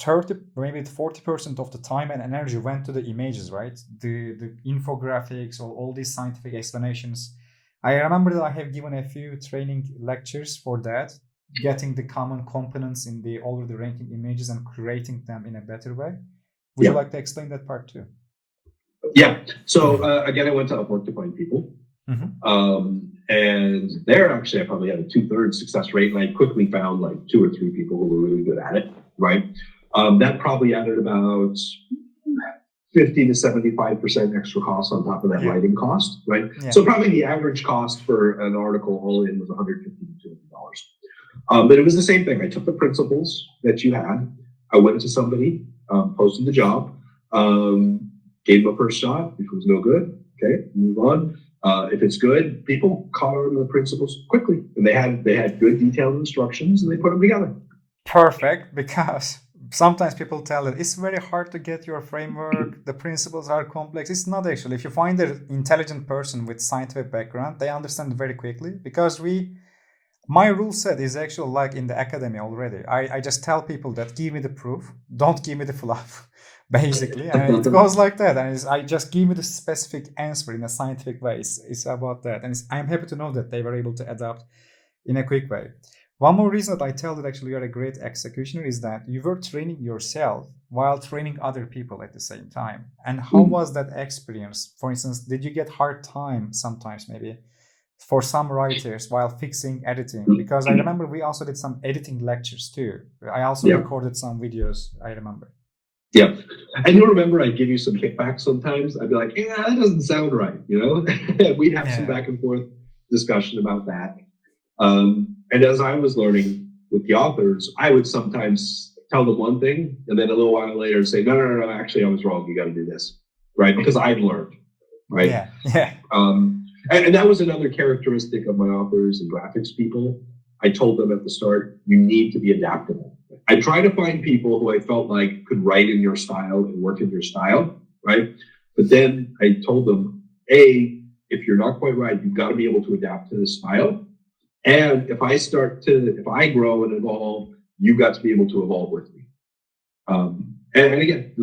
30, maybe 40% of the time and energy went to the images, right? The infographics or all these scientific explanations. I remember that I have given a few training lectures for that, getting the common components in the already ranking images and creating them in a better way. Would you like to explain that part too? Yeah. So again, I went to Upwork to find people. And there actually I probably had a 2/3 success rate, and I quickly found like 2 or 3 people who were really good at it, right? That probably added about 50 to 75% extra cost on top of that writing cost, right? So probably the average cost for an article all in was $150 to $200. But it was the same thing. I took the principles that you had. I went to somebody, posted the job, gave them a first shot, which was no good. Okay, move on. If it's good, people caught on to the principles quickly, and they had good detailed instructions, and they put them together. Perfect, because sometimes people tell that it's very hard to get your framework. The principles are complex. It's not actually. If you find an intelligent person with scientific background, they understand very quickly. Because my rule set is actually like in the academy already. I just tell people that give me the proof, don't give me the fluff. Basically, and it goes like that, and I just give me the specific answer in a scientific way. It's about that, and I'm happy to know that they were able to adapt in a quick way. One more reason that I tell that actually you're a great executioner is that you were training yourself while training other people at the same time. And how was that experience? For instance, did you get hard time sometimes, maybe for some writers while fixing editing? Because I remember we also did some editing lectures too. I also recorded some videos, I remember. Yeah. And you'll remember I'd give you some kickback sometimes. I'd be like, yeah, that doesn't sound right, We'd have some back and forth discussion about that. And as I was learning with the authors, I would sometimes tell them one thing, and then a little while later say, no, actually I was wrong. You got to do this. right? Because I've learned, right? Yeah. And that was another characteristic of my authors and graphics people. I told them at the start, you need to be adaptable. I try to find people who I felt like could write in your style and work in your style, right? But then I told them, if you're not quite right, you've got to be able to adapt to this style. And if I grow and evolve, you've got to be able to evolve with me. And again,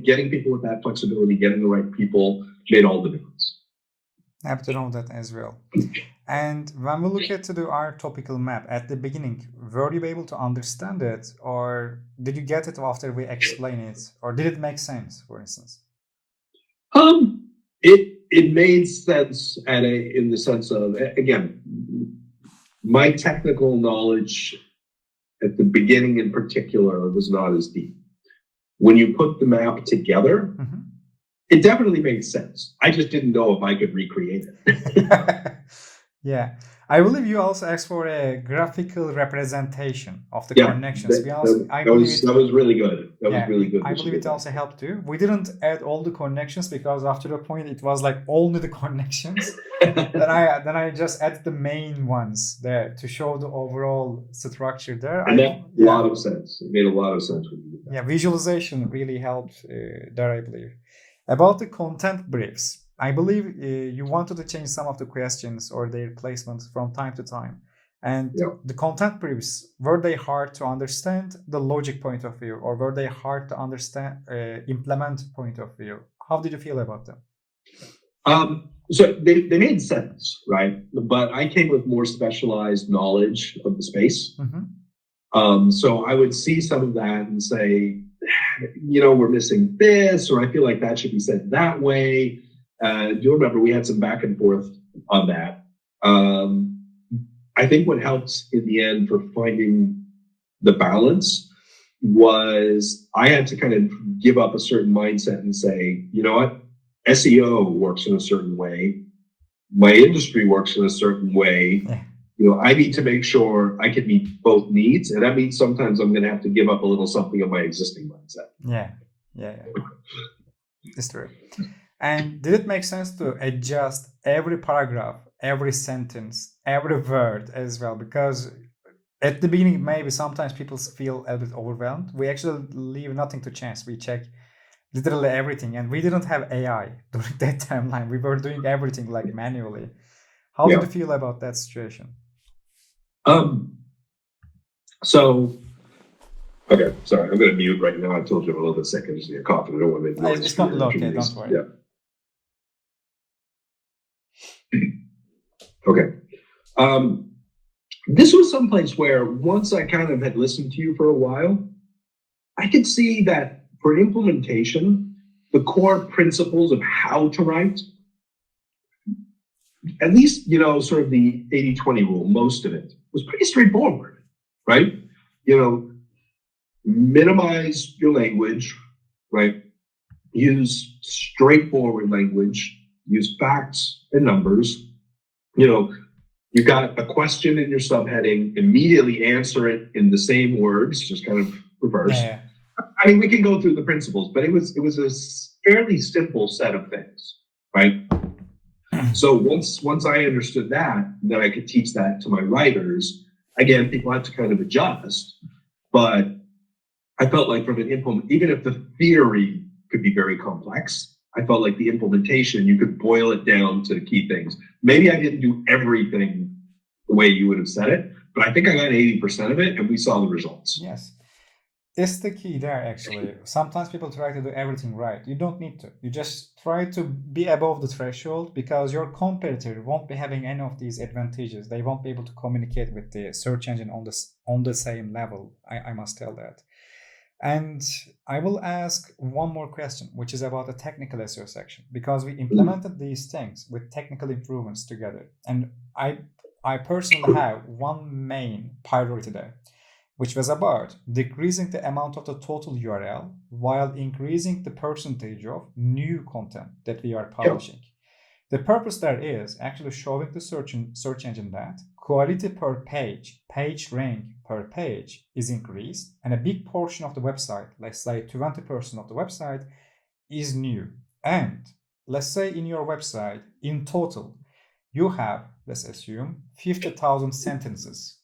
getting people with that flexibility, getting the right people made all the difference. Happy to know that as well. And when we look at our topical map at the beginning, were you able to understand it, or did you get it after we explain it, or did it make sense, for instance? It made sense in the sense of, again, my technical knowledge at the beginning in particular was not as deep. When you put the map together, it definitely made sense. I just didn't know if I could recreate it. Yeah. I believe you also asked for a graphical representation of the connections. That was really good. That was really good. I believe it also helped too. We didn't add all the connections because after a point it was like only the connections. then I just added the main ones there to show the overall structure there. And that made a lot of sense. It made a lot of sense when you did that. Yeah, visualization really helped there, I believe. About the content briefs, I believe you wanted to change some of the questions or their placements from time to time. And the content briefs, were they hard to understand the logic point of view, or were they hard to understand implement point of view? How did you feel about them? So they made sense, right? But I came with more specialized knowledge of the space. So I would see some of that and say, we're missing this, or I feel like that should be said that way. You'll remember we had some back and forth on that. I think what helps in the end for finding the balance was I had to kind of give up a certain mindset and say, you know what, SEO works in a certain way. My industry works in a certain way. I need to make sure I can meet both needs. And that means sometimes I'm going to have to give up a little something of my existing mindset. Yeah. It's true. And did it make sense to adjust every paragraph, every sentence, every word as well? Because at the beginning, maybe sometimes people feel a bit overwhelmed. We actually leave nothing to chance. We check literally everything. And we didn't have AI during that timeline. We were doing everything like manually. How did you feel about that situation? Okay, sorry, I'm going to mute right now. I told you I'm a little bit sick. I just need a cough and I don't want to make noise. It's not okay, don't worry. Okay. This was someplace where once I kind of had listened to you for a while, I could see that for implementation, the core principles of how to write, at least, sort of the 80-20 rule, most of it was pretty straightforward, right? Minimize your language, right? Use straightforward language, use facts and numbers. You've got a question in your subheading, immediately answer it in the same words, just kind of reverse. Yeah. I mean, we can go through the principles, but it was a fairly simple set of things, right? So once I understood that, then I could teach that to my writers. Again, people had to kind of adjust, but I felt like from an even if the theory could be very complex, I felt like the implementation, you could boil it down to the key things. Maybe I didn't do everything the way you would have said it, but I think I got 80% of it and we saw the results. Yes. It's the key there, actually. Sometimes people try to do everything right. You don't need to. You just try to be above the threshold because your competitor won't be having any of these advantages. They won't be able to communicate with the search engine on the same level. I must tell that. And I will ask one more question, which is about the technical SEO section, because we implemented these things with technical improvements together. And I personally have one main priority there, which was about decreasing the amount of the total URL while increasing the percentage of new content that we are publishing. The purpose there is actually showing the search engine that quality per page, page rank per page is increased, and a big portion of the website, let's say 20% of the website, is new. And let's say in your website, in total, you have, let's assume, 50,000 sentences.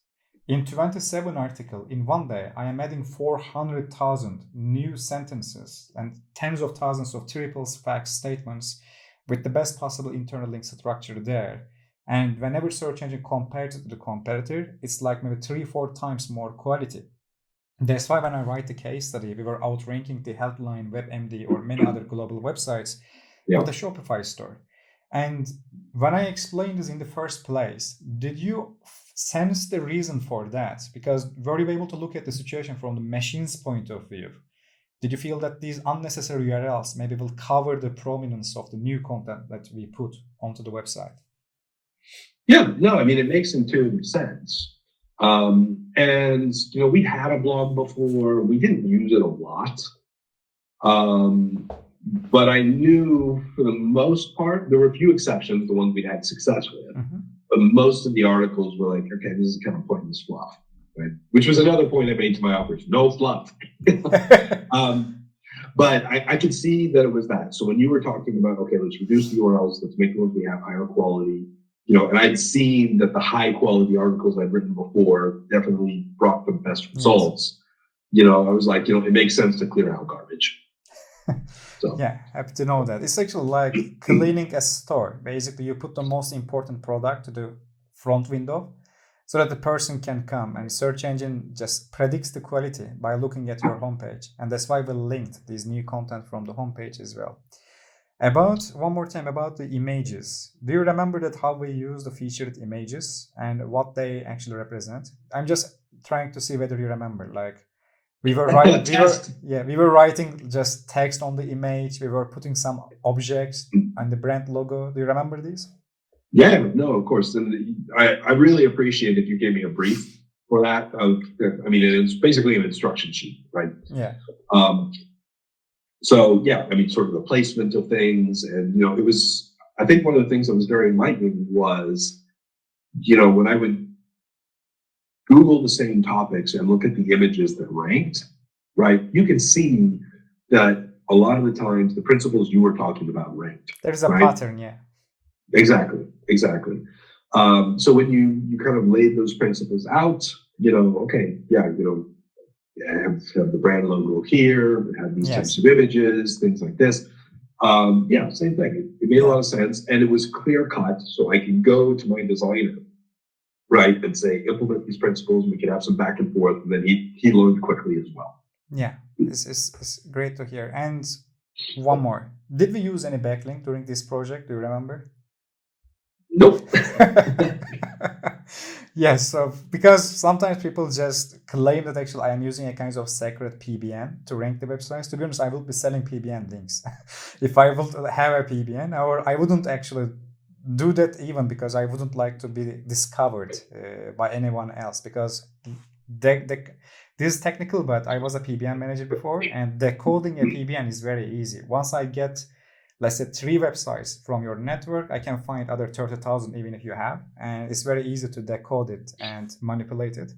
In 27 articles in one day, I am adding 400,000 new sentences and tens of thousands of triples, facts, statements with the best possible internal link structure there. And whenever search engine compares it to the competitor, it's like maybe 3-4 times more quality. That's why when I write the case study, we were outranking the Healthline, WebMD, or many other global websites with the Shopify store. And when I explained this in the first place, did you sense the reason for that? Because were you able to look at the situation from the machine's point of view? Did you feel that these unnecessary URLs maybe will cover the prominence of the new content that we put onto the website? Yeah, no, I mean, it makes intuitive sense. And, we had a blog before. We didn't use it a lot. But I knew for the most part, there were a few exceptions, the ones we had success with. Mm-hmm. But most of the articles were like, okay, this is kind of pointless fluff, right? Which was another point I made to my authors, no fluff. But I could see that it was that. So when you were talking about, okay, let's reduce the URLs, let's make the ones we have higher quality, and I'd seen that the high quality articles I'd written before definitely brought the best results. Yes. I was like, it makes sense to clear out garbage. So. Yeah, happy to know that. It's actually like cleaning a store. Basically, you put the most important product to the front window so that the person can come, and search engine just predicts the quality by looking at your homepage. And that's why we linked this new content from the homepage as well. One more time about the images. Do you remember that how we use the featured images and what they actually represent? I'm just trying to see whether you remember. Like, we were writing just text on the image. We were putting some objects and the brand logo. Do you remember these? Yeah, no, of course. And I really appreciate if you gave me a brief for that. It's basically an instruction sheet, right? Yeah. So yeah, sort of the placement of things, and it was. I think one of the things that was very enlightening was, when I would Google the same topics and look at the images that ranked, right? You can see that a lot of the times the principles you were talking about ranked. There's a pattern, yeah. Exactly. So when you kind of laid those principles out, okay, yeah, have the brand logo here, have these types of images, things like this. Same thing. It made a lot of sense, and it was clear cut, so I can go to my designer, right, and say, implement these principles, and we can have some back and forth, and then he learned quickly as well. Yeah, this is great to hear. And one more. Did we use any backlink during this project? Do you remember? Nope. Yes, so because sometimes people just claim that actually I am using a kind of sacred PBN to rank the websites. To be honest, I will be selling PBN links if I will have a PBN, or I wouldn't actually do that even because I wouldn't like to be discovered by anyone else, because this is technical, but I was a PBN manager before, and decoding a PBN is very easy. Once I get, let's say, 3 websites from your network, I can find other 30,000 even if you have, and it's very easy to decode it and manipulate it.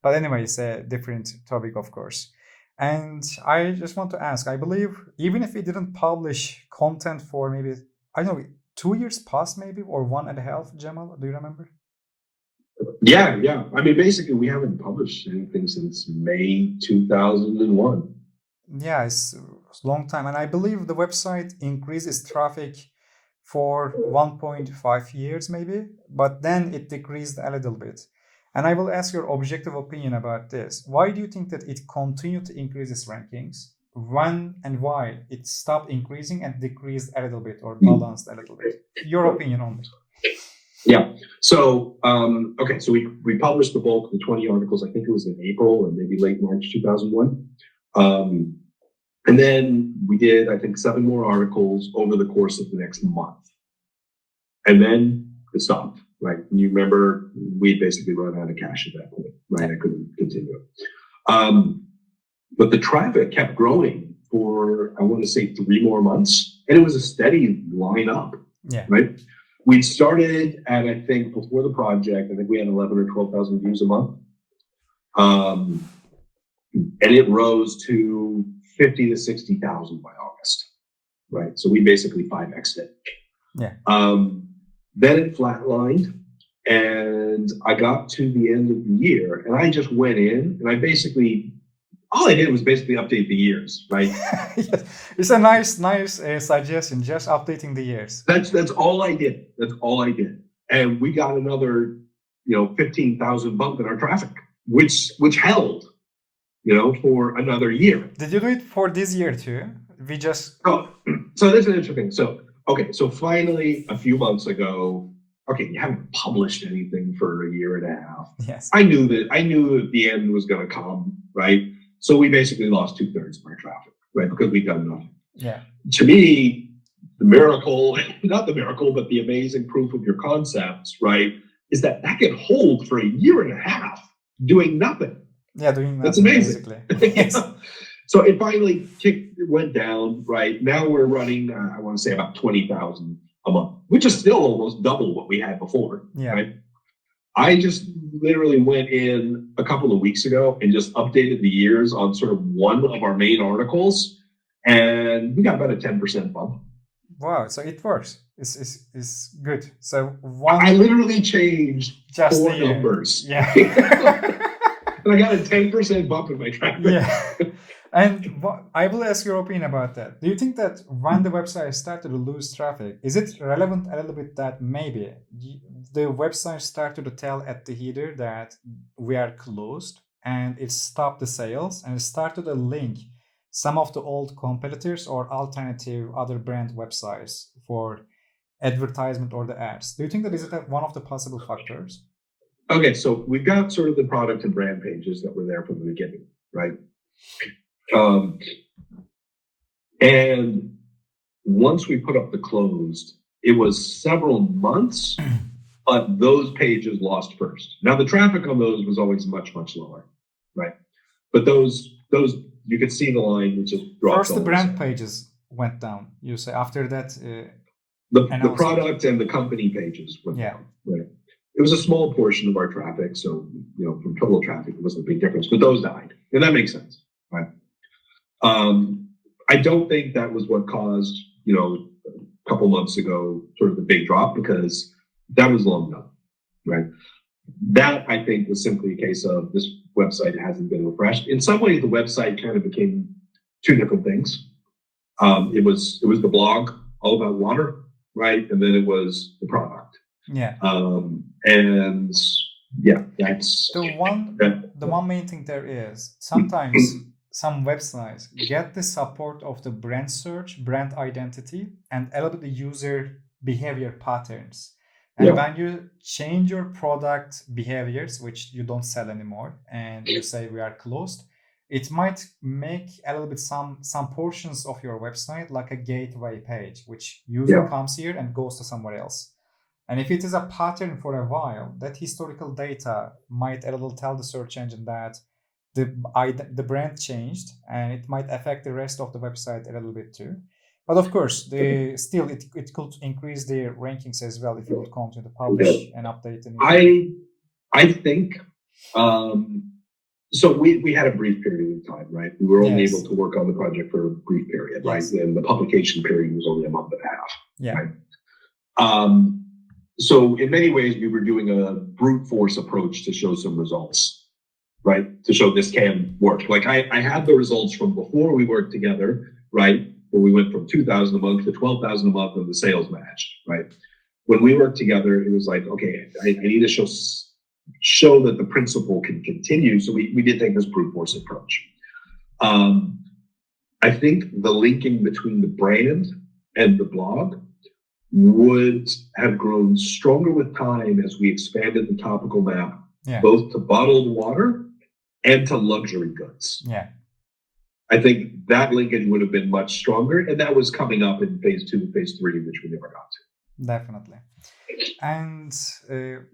But anyway, it's a different topic, of course. And I just want to ask, I believe even if we didn't publish content for maybe, I don't know, 2 years past maybe, or 1.5, Jamal, do you remember? Yeah. Basically we haven't published anything since May 2001. Yeah, it's a long time. And I believe the website increases traffic for 1.5 years maybe, but then it decreased a little bit. And I will ask your objective opinion about this. Why do you think that it continued to increase its rankings? When and why it stopped increasing and decreased a little bit, or balanced a little bit? Your opinion on it. Yeah. So, so we published the bulk of the 20 articles. I think it was in April or maybe late March 2001. And then we did, I think, 7 more articles over the course of the next month. And then it stopped, right? You remember we basically run out of cash at that point, right? I couldn't continue. But the traffic kept growing for, I want to say, 3 more months. And it was a steady line up, right? We started at, I think, before the project, I think we had 11 or 12,000 views a month. And it rose to 50 to 60,000 by August. right? So we basically 5x'd it. Yeah. Then it flatlined, and I got to the end of the year, and I just went in, and all I did was basically update the years, right? Yes. It's a nice suggestion, just updating the years. That's all I did. That's all I did. And we got another, 15,000 bump in our traffic, which held, for another year. Did you do it for this year too? So this is interesting. So finally, a few months ago, you haven't published anything for a year and a half. Yes. I knew that the end was going to come, right? So we basically lost 2/3 of our traffic, right? Because we'd done nothing. Yeah. To me, the miracle, not the miracle, but the amazing proof of your concepts, right, is that can hold for a year and a half doing nothing. Yeah, doing nothing. That's amazing. Basically. Yes. So it finally went down, right? Now we're running, I want to say about 20,000 a month, which is still almost double what we had before, right? I just literally went in a couple of weeks ago and just updated the years on sort of one of our main articles, and we got about a 10% bump. Wow, so it works. It's good. So I literally changed just 4 numbers. Yeah. And I got a 10% bump in my traffic. Yeah. And I will ask your opinion about that. Do you think that when the website started to lose traffic, is it relevant a little bit that maybe the website started to tell at the header that we are closed and it stopped the sales and it started to link some of the old competitors or alternative other brand websites for advertisement or the ads? Do you think that is one of the possible factors? Okay, so we've got sort of the product and brand pages that were there from the beginning, right? And once we put up the closed, it was several months, but those pages lost first. Now the traffic on those was always much, much lower, right? But those you could see the line which just dropped. First, the brand pages went down. You say after that, the product and the company pages went down. Right? It was a small portion of our traffic, so from total traffic, it wasn't a big difference. But those died, and that makes sense, right? I don't think that was what caused, a couple months ago, sort of the big drop, because that was long done, right? That, I think, was simply a case of this website hasn't been refreshed. In some ways, the website kind of became 2 different things. It was the blog all about water, right? And then it was the product. Yeah. And yeah, that's the one main thing there is sometimes some websites get the support of the brand search, brand identity, and a little bit the user behavior patterns. And when you change your product behaviors, which you don't sell anymore, and you say we are closed, it might make a little bit some portions of your website like a gateway page, which user comes here and goes to somewhere else. And if it is a pattern for a while, that historical data might a little tell the search engine that the brand changed, and it might affect the rest of the website a little bit too. But of course, it could increase the rankings as well if you would continue to publish and update the new. I think so. We had a brief period of time, right? We were only able to work on the project for a brief period, right? And the publication period was only a month and a half. Yeah. Right? So in many ways, we were doing a brute force approach to show some results, right? To show this can work. Like I had the results from before we worked together, right? Where we went from 2,000 a month to 12,000 a month and the sales matched, right? When we worked together, it was like, okay, I need to show that the principle can continue. So we did take this brute force approach. I think the linking between the brand and the blog would have grown stronger with time as we expanded the topical map, both to bottled water and to luxury goods. Yeah. I think that linkage would have been much stronger, and that was coming up in phase 2 and phase 3, which we never got to. Definitely. And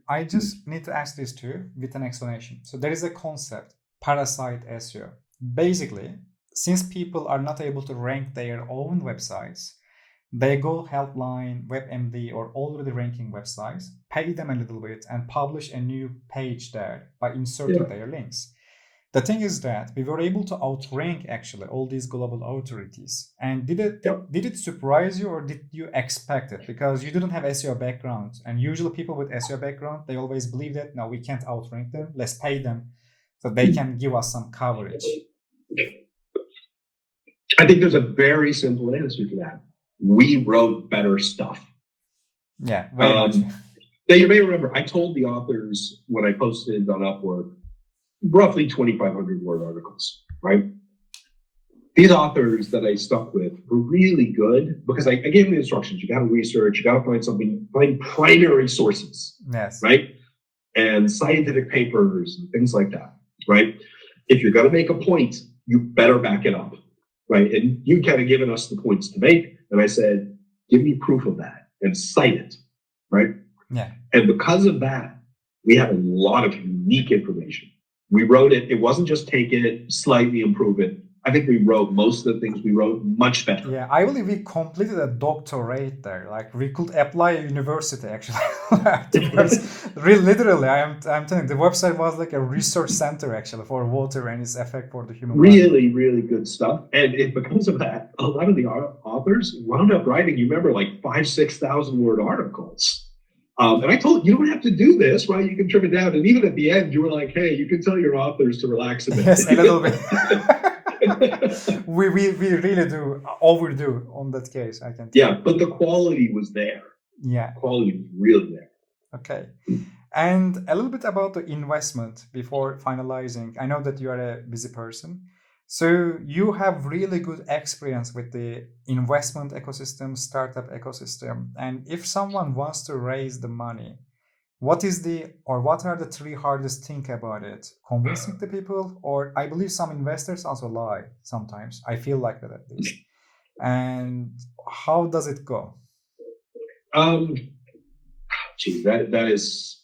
I just need to ask this too with an explanation. So there is a concept, parasite SEO. Basically, since people are not able to rank their own websites, they go Helpline, WebMD, or already ranking websites, pay them a little bit, and publish a new page there by inserting their links. The thing is that we were able to outrank actually all these global authorities. And did it surprise you, or did you expect it? Because you didn't have SEO background, and usually people with SEO background, they always believe that no, we can't outrank them. Let's pay them so they can give us some coverage. I think there's a very simple answer to that. We wrote better stuff. Yeah, very much. Now you may remember I told the authors when I posted on Upwork roughly 2,500 word articles, right? These authors that I stuck with were really good because I gave them the instructions. You got to research, you got to find primary sources, yes, right? And scientific papers and things like that, right? If you're going to make a point, you better back it up, right? And you kind of given us the points to make. And I said, give me proof of that and cite it, right? Yeah. And because of that, we have a lot of unique information. We wrote it. It wasn't just take it, slightly improve it. I think we wrote most of the things we wrote much better. Yeah, I believe we completed a doctorate there. Like we could apply a university actually. Literally, I'm telling you, the website was like a research center actually for water and its effect for the human body. Really good stuff. And because of that, a lot of the authors wound up writing, you remember, like 5,000-6,000 word articles. And I told you don't have to do this, right? You can trim it down. And even at the end, you were like, hey, you can tell your authors to relax a bit. Yes, a little bit. we really do overdo on that case, I can tell. Yeah, but the quality was there. Yeah. Quality was really there. Okay. And a little bit about the investment before finalizing. I know that you are a busy person. So you have really good experience with the investment ecosystem, startup ecosystem. And if someone wants to raise the money, what are the three hardest things about it? Convincing the people, or I believe some investors also lie sometimes. I feel like that at least. And how does it go? That is,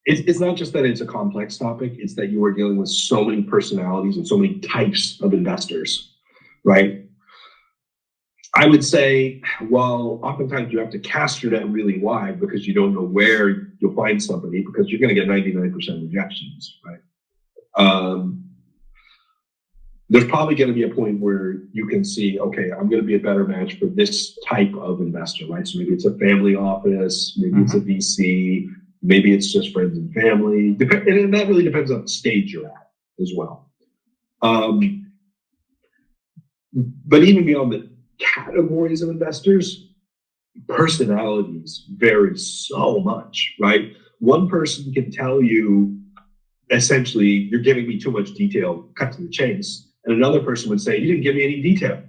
it's not just that it's a complex topic, it's that you are dealing with so many personalities and so many types of investors, right? I would say, well, oftentimes you have to cast your net really wide because you don't know where you'll find somebody, because you're going to get 99% rejections, right? There's probably going to be a point where you can see, okay, I'm going to be a better match for this type of investor, right? So maybe it's a family office, maybe it's a VC, maybe it's just friends and family. And that really depends on the stage you're at as well. But even beyond the categories of investors, personalities vary so much, right? One person can tell you, essentially, you're giving me too much detail, cut to the chase. And another person would say, you didn't give me any detail.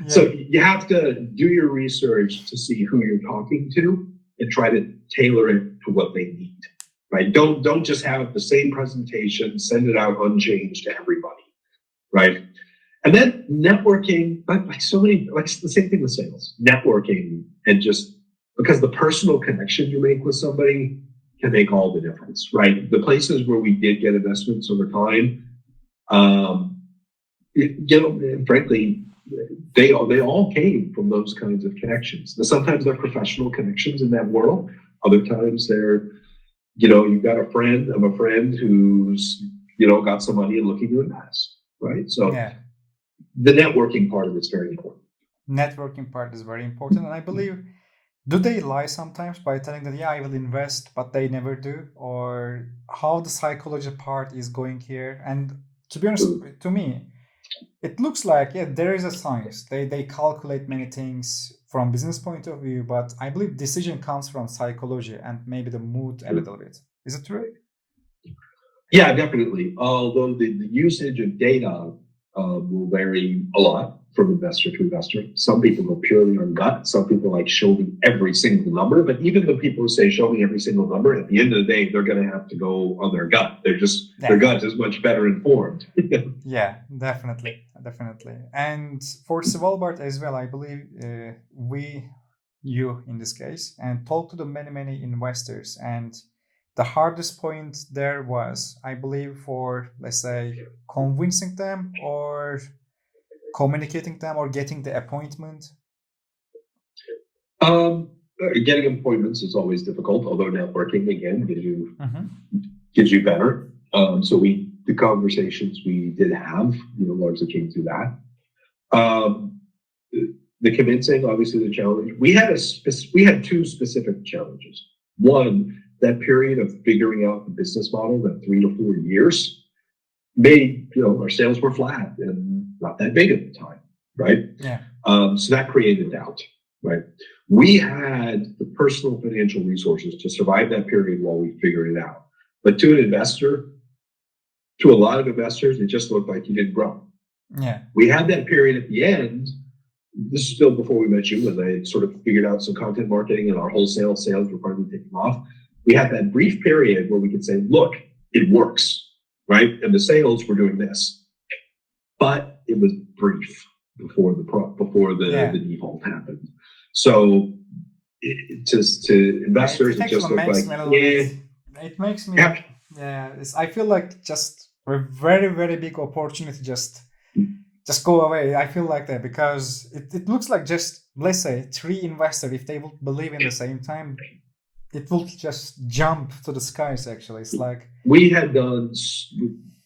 So you have to do your research to see who you're talking to and try to tailor it to what they need, right? Don't just have the same presentation, send it out unchanged to everybody, right? And then networking, like the same thing with sales, networking, and just because the personal connection you make with somebody can make all the difference, right? The places where we did get investments over time, frankly, they all came from those kinds of connections. Now, sometimes they're professional connections in that world. Other times they're, you've got a friend of a friend who's, got some money and looking to invest, right? So the networking part of it's very important. Networking part is very important. And I believe, do they lie sometimes by telling that, I will invest, but they never do? Or how the psychology part is going here? And to be honest, to me, it looks like, there is a science. They calculate many things from business point of view, but I believe decision comes from psychology and maybe the mood a little bit. Is it true? Yeah, definitely. Although the usage of data will vary a lot from investor to investor. Some people go purely on gut. Some people like show me every single number. But even the people who say show me every single number, at the end of the day, they're going to have to go on their gut. Their gut is much better informed. Yeah, definitely. And for Svalbard as well, I believe you in this case, and talk to the many investors. And the hardest point there was, I believe, for, let's say, convincing them or communicating them or getting the appointment. Getting appointments is always difficult, although networking, again, gives you better. So the conversations we did have, largely came through that. The convincing, obviously, the challenge. We had two specific challenges. One, that period of figuring out the business model, that 3 to 4 years, made our sales were flat and not that big at the time, right? Yeah. So that created doubt, right? We had the personal financial resources to survive that period while we figured it out. But to an investor, to a lot of investors, it just looked like you didn't grow. Yeah. We had that period at the end. This is still before we met you, when I had sort of figured out some content marketing and our wholesale sales were finally taking off. We had that brief period where we could say, look, it works, right? And the sales were doing this. But it was brief before the default happened. So to investors, it just looked like, it makes me, I feel like just a very, very big opportunity just go away. I feel like that because it looks like just, let's say, 3 investors, if they will believe in the same time, it will just jump to the skies, actually. It's like...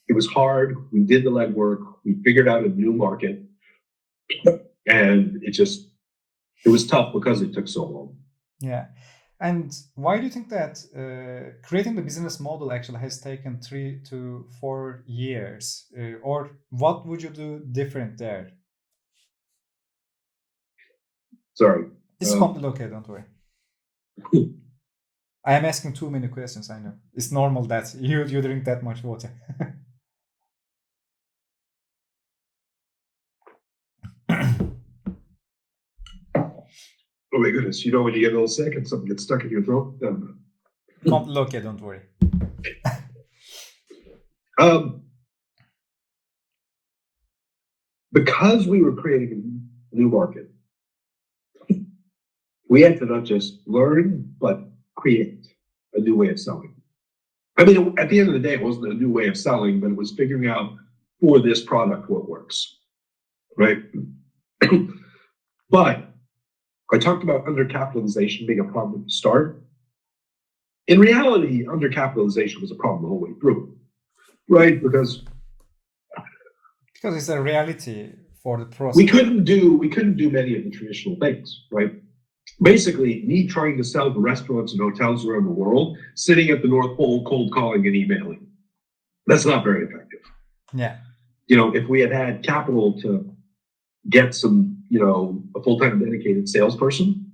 It was hard. We did the legwork. We figured out a new market. And it was tough because it took so long. Yeah. And why do you think that creating the business model actually has taken 3 to 4 years? Or what would you do different there? Sorry. It's completely okay, don't worry. I am asking too many questions, I know. It's normal that you drink that much water. Oh my goodness, when you get a little sick and something gets stuck in your throat? Completely okay, don't worry. Because we were creating a new market, we had to not just learn, but create a new way of selling. I mean, at the end of the day, it wasn't a new way of selling, but it was figuring out for this product what works, right? But I talked about undercapitalization being a problem to start. In reality, undercapitalization was a problem the whole way through, right? Because it's a reality for the process. We couldn't do many of the traditional things, right? Basically, me trying to sell to restaurants and hotels around the world, sitting at the North Pole, cold calling and emailing. That's not very effective. Yeah. If we had capital to get some, a full-time dedicated salesperson,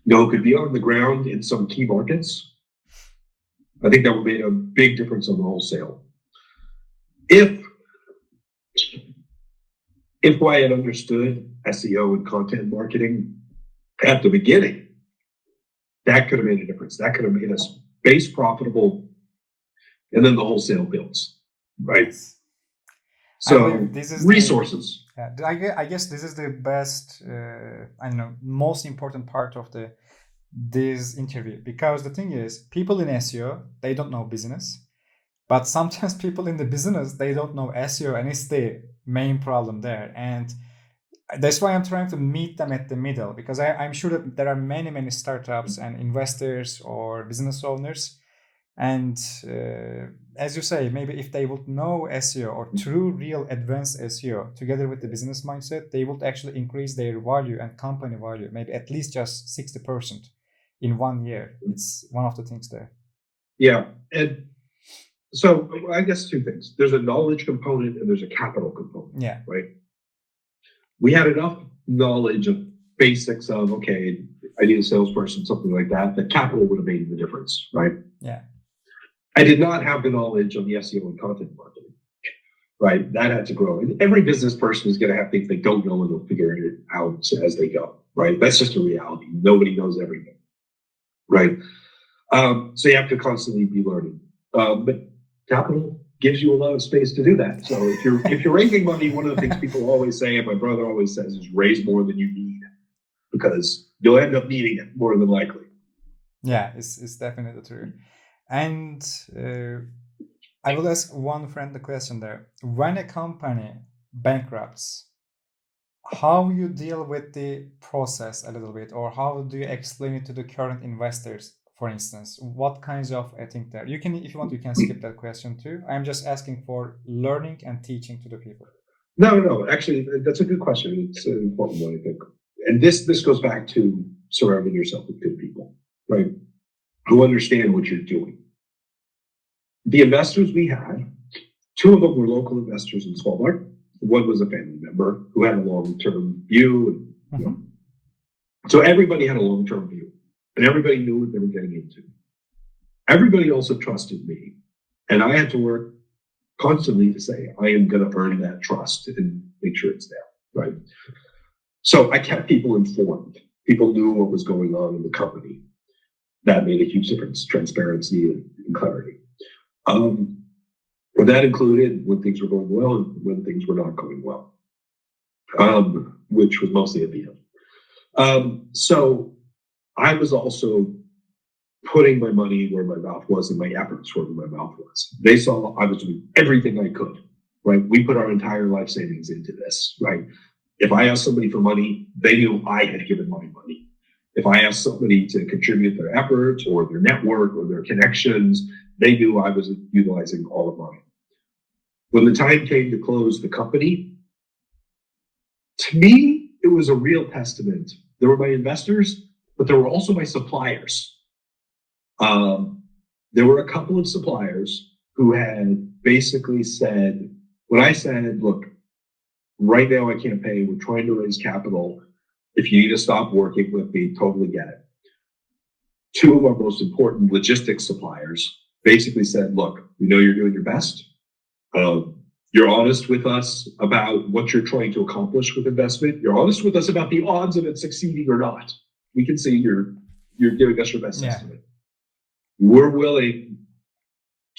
who could be on the ground in some key markets, I think that would make a big difference on the wholesale. If I had understood SEO and content marketing at the beginning, that could have made a difference. That could have made us base profitable, and then the wholesale builds, right? Yes. So resources. I guess this is the best, most important part of this interview, because the thing is, people in SEO, they don't know business, but sometimes people in the business, they don't know SEO, and it's the main problem there. And that's why I'm trying to meet them at the middle, because I'm sure that there are many, many startups and investors or business owners. And as you say, maybe if they would know SEO or true, real advanced SEO together with the business mindset, they would actually increase their value and company value, maybe at least just 60% in 1 year. It's one of the things there. Yeah. And so I guess 2 things. There's a knowledge component and there's a capital component. Yeah. Right. We had enough knowledge of basics of, okay, I need a salesperson, something like that. The capital would have made the difference, right? Yeah. I did not have the knowledge on the SEO and content marketing, right? That had to grow. And every business person is going to have things they don't know, and they'll figure it out as they go, right? That's just a reality. Nobody knows everything, right? So you have to constantly be learning. But capital gives you a lot of space to do that. So if you're raising money, one of the things people always say, and my brother always says, is raise more than you need, because you'll end up needing it more than likely. Yeah, it's definitely true. And I will ask one friendly question there. When a company bankrupts, how you deal with the process a little bit, or how do you explain it to the current investors? for instance? What kinds of ethics there? You can, if you want, you can skip that question too. I'm just asking for learning and teaching to the people. No. Actually, that's a good question. It's an important one, I think. And this goes back to surrounding yourself with good people, right? Who understand what you're doing. The investors we had, 2 of them were local investors in Svalbard. One was a family member who had a long-term view. And, so everybody had a long-term view, and everybody knew what they were getting into. Everybody also trusted me, and I had to work constantly to say, I am going to earn that trust and make sure it's there, right? So I kept people informed. People knew what was going on in the company. That made a huge difference, transparency and clarity. But that included when things were going well and when things were not going well, which was mostly at the end. So I was also putting my money where my mouth was and my efforts where my mouth was. They saw I was doing everything I could, right? We put our entire life savings into this, right? If I asked somebody for money, they knew I had given my money. If I asked somebody to contribute their efforts or their network or their connections, they knew I was utilizing all of mine. When the time came to close the company, to me, it was a real testament. There were my investors, but there were also my suppliers. There were a couple of suppliers who had basically said, when I said, look, right now I can't pay, we're trying to raise capital. If you need to stop working with me, totally get it. 2 of our most important logistics suppliers basically said, look, we know you're doing your best. You're honest with us about what you're trying to accomplish with investment. You're honest with us about the odds of it succeeding or not. We can see you're giving us your best estimate. We're willing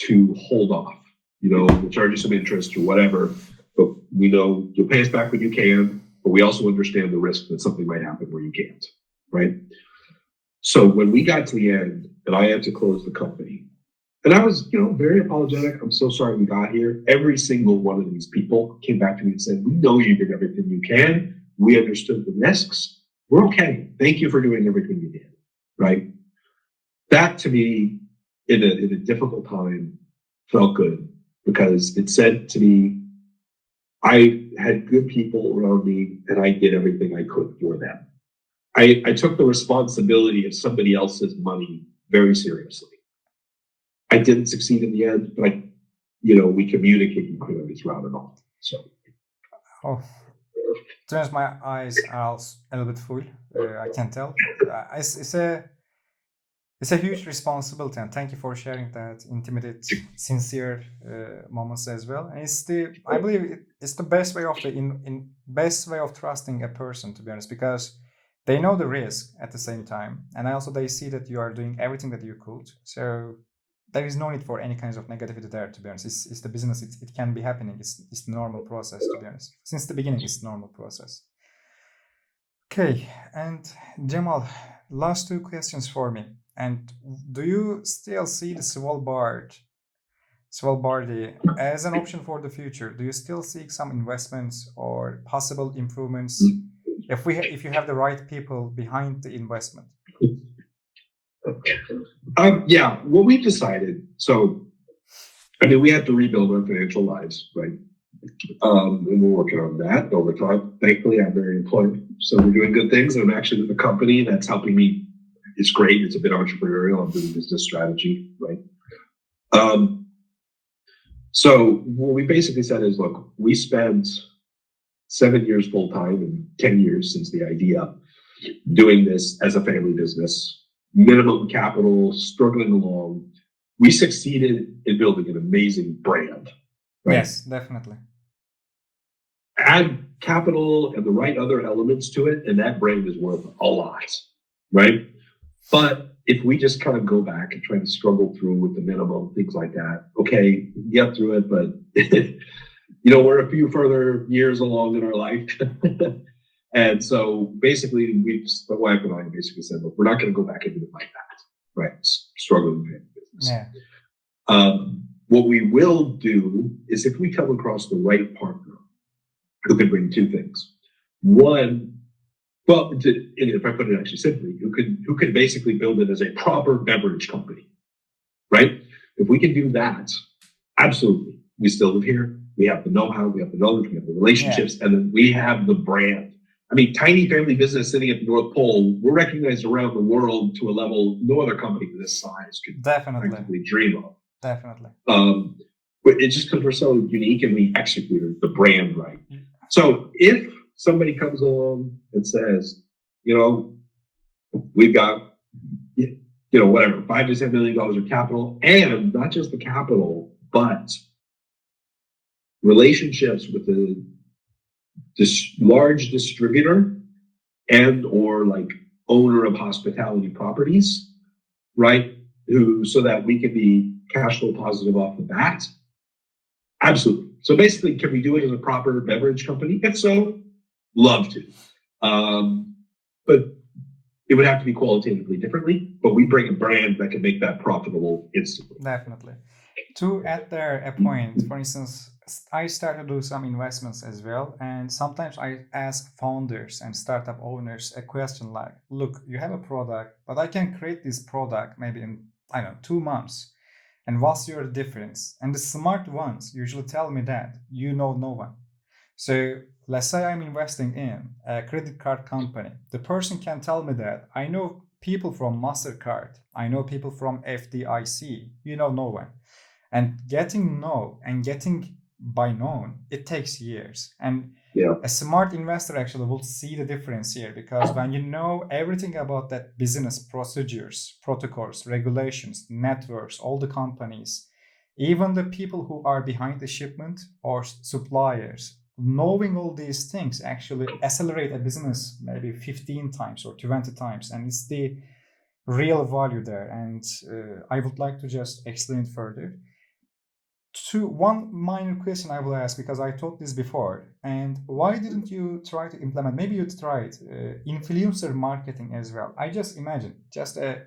to hold off. We'll charge you some interest or whatever, but we know you'll pay us back when you can, but we also understand the risk that something might happen where you can't, right? So when we got to the end and I had to close the company, and I was, very apologetic. I'm so sorry we got here. Every single one of these people came back to me and said, we know you did everything you can. We understood the risks. We're okay. Thank you for doing everything you did, right? That to me, in a difficult time, felt good because it said to me, I had good people around me and I did everything I could for them. I took the responsibility of somebody else's money very seriously. I didn't succeed in the end, but we communicated clearly throughout it all. So, turns my eyes are a little bit full. I can tell. It's a huge responsibility, and thank you for sharing that intimate, sincere moments as well. And I believe it's the best way best way of trusting a person, to be honest, because they know the risk at the same time, and also they see that you are doing everything that you could. So there is no need for any kinds of negativity there, to be honest. It's the business. It can be happening. It's the normal process, to be honest. Since the beginning, it's normal process. Okay, and Jamal, last 2 questions for me. And do you still see the Svalbardi as an option for the future? Do you still seek some investments or possible improvements if you have the right people behind the investment? Yeah, what we've decided, we have to rebuild our financial lives, right? And we're working on that over time. Thankfully, I'm very employed, so we're doing good things. I'm actually with a company that's helping me. It's great. It's a bit entrepreneurial. I'm doing business strategy, right? So what we basically said is, look, we spent 7 years full time and 10 years since the idea doing this as a family business, minimum capital, struggling along. We succeeded in building an amazing brand. Right? Yes, definitely. Add capital and the right other elements to it, and that brand is worth a lot, right? But if we just kind of go back and try to struggle through with the minimum, things like that, okay, get through it, but we're a few further years along in our life. And so basically, my wife and I basically said, look, we're not going to go back into it like that, right? Struggling in business. Yeah. What we will do is if we come across the right partner who can bring 2 things. One, Well, if I put it actually simply, who could basically build it as a proper beverage company, right? If we can do that, absolutely. We still live here. We have the know-how, we have the knowledge, we have the relationships, and then we have the brand. I mean, tiny family business sitting at the North Pole, we're recognized around the world to a level no other company of this size could practically dream of. Definitely. But it's just because we're so unique and we executed the brand right. So if somebody comes along and says, we've got, whatever, $5 to $10 million of capital, and not just the capital, but relationships with this large distributor and or like owner of hospitality properties, right? So that we can be cash flow positive off the bat. Absolutely. So basically, can we do it as a proper beverage company? If so, love to. But it would have to be qualitatively differently, but we bring a brand that can make that profitable instantly. Definitely. To add there a point, for instance, I started to do some investments as well. And sometimes I ask founders and startup owners a question like, look, you have a product, but I can create this product maybe in, 2 months. And what's your difference? And the smart ones usually tell me that no one. So let's say I'm investing in a credit card company. The person can tell me that I know people from MasterCard. I know people from FDIC. No one. And getting getting by known, it takes years. And a smart investor actually will see the difference here, because when you know everything about that business procedures, protocols, regulations, networks, all the companies, even the people who are behind the shipment or suppliers, knowing all these things actually accelerate a business maybe 15 times or 20 times. And it's the real value there. And I would like to just explain further. One minor question I will ask, because I taught this before, and why didn't you try to implement, maybe you tried influencer marketing as well? I just imagine, just a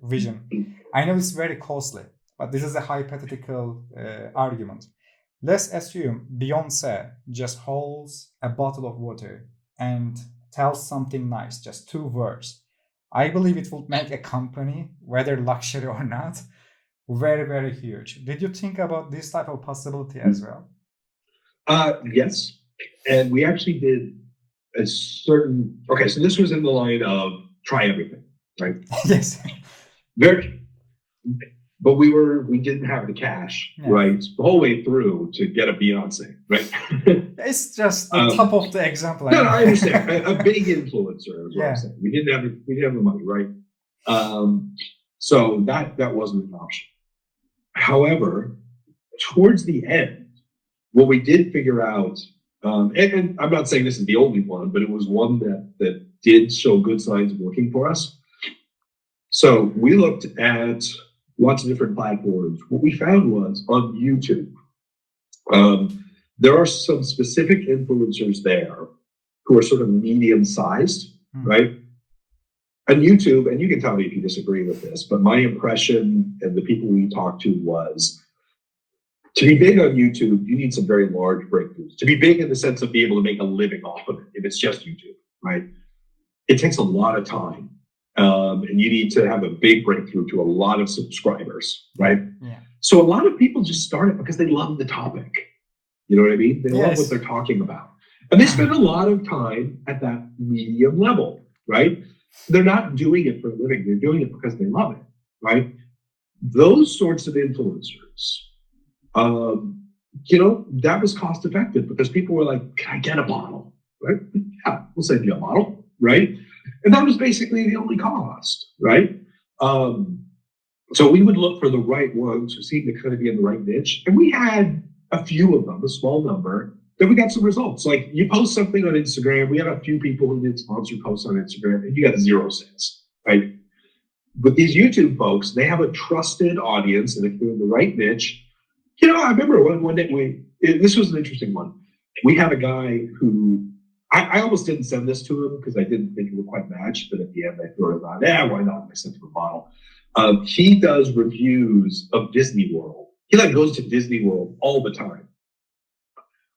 vision. I know it's very costly, but this is a hypothetical argument. Let's assume Beyonce just holds a bottle of water and tells something nice, just 2 words. I believe it will make a company, whether luxury or not, very, very huge. Did you think about this type of possibility as well? Yes. And we actually did okay, so this was in the line of try everything, right? Yes. But we didn't have the cash, right? The whole way through to get a Beyonce, right? It's just the top of the example. No, I understand. a big influencer is what I'm saying. We didn't have the money, right? So that wasn't an option. However, towards the end, what we did figure out, and I'm not saying this is the only one, but it was one that did show good signs of working for us. So we looked at lots of different platforms. What we found was on YouTube, there are some specific influencers there who are sort of medium-sized, right? On YouTube, and you can tell me if you disagree with this, but my impression and the people we talked to was, to be big on YouTube, you need some very large breakthroughs. To be big in the sense of being able to make a living off of it, if it's just YouTube, right? It takes a lot of time. And you need to have a big breakthrough to a lot of subscribers, right? Yeah. So a lot of people just start it because they love the topic. You know what I mean? They love what they're talking about. And they spend a lot of time at that medium level, right? They're not doing it for a living. They're doing it because they love it, right? Those sorts of influencers, that was cost effective because people were like, can I get a bottle, right? Yeah, we'll send you a bottle, right? And that was basically the only cost, right? So we would look for the right ones who seemed to kind of be in the right niche. And we had a few of them, a small number, then we got some results. Like you post something on Instagram, we have a few people who did sponsored posts on Instagram, and you got 0 cents, right? But these YouTube folks, they have a trusted audience, and if they're in the right niche, I remember one day this was an interesting one. We had a guy who, I almost didn't send this to him because I didn't think it would quite match, but at the end I threw it on. Why not? I sent him a bottle. He does reviews of Disney World. He goes to Disney World all the time.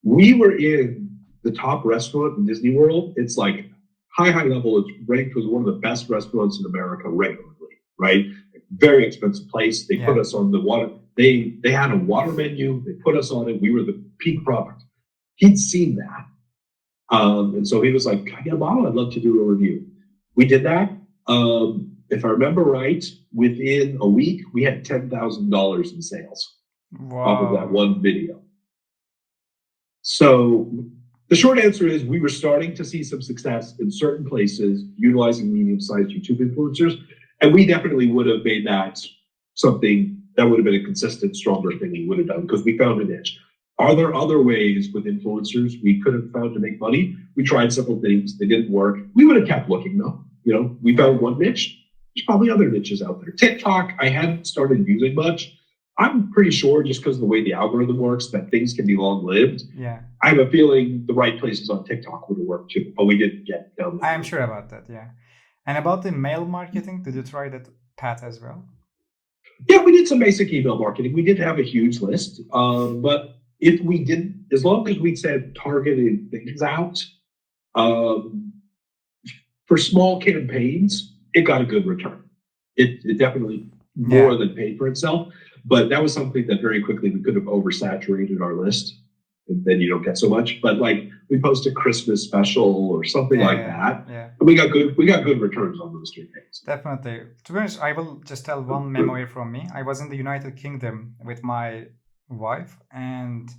We were in the top restaurant in Disney World. It's like high level. It's ranked as one of the best restaurants in America regularly, right? Very expensive place. They put us on the water. They had a water menu. They put us on it. We were the peak product. He'd seen that. And so he was like, can I get a bottle? I'd love to do a review. We did that. If I remember right, within a week, we had $10,000 in sales off of that one video. So the short answer is we were starting to see some success in certain places utilizing medium-sized YouTube influencers. And we definitely would have made that something that would have been a consistent, stronger thing we would have done because we found a niche. Are there other ways with influencers we could have found to make money? We tried several things. They didn't work. We would have kept looking though. We found one niche. There's probably other niches out there. TikTok, I hadn't started using much. I'm pretty sure just because of the way the algorithm works that things can be long-lived. Yeah. I have a feeling the right places on TikTok would have worked too, but we didn't get down there. I am sure about that, yeah. And about the mail marketing, did you try that path as well? Yeah, we did some basic email marketing. We didn't have a huge list, but if we didn't, as long as we said targeted things out, for small campaigns, it got a good return. It definitely more than paid for itself, but that was something that very quickly we could have oversaturated our list, and then you don't get so much. But like we post a Christmas special or something like that, and we got good returns on those campaigns. Definitely. To be honest, I will just tell one memory from me. I was in the United Kingdom with my wife, and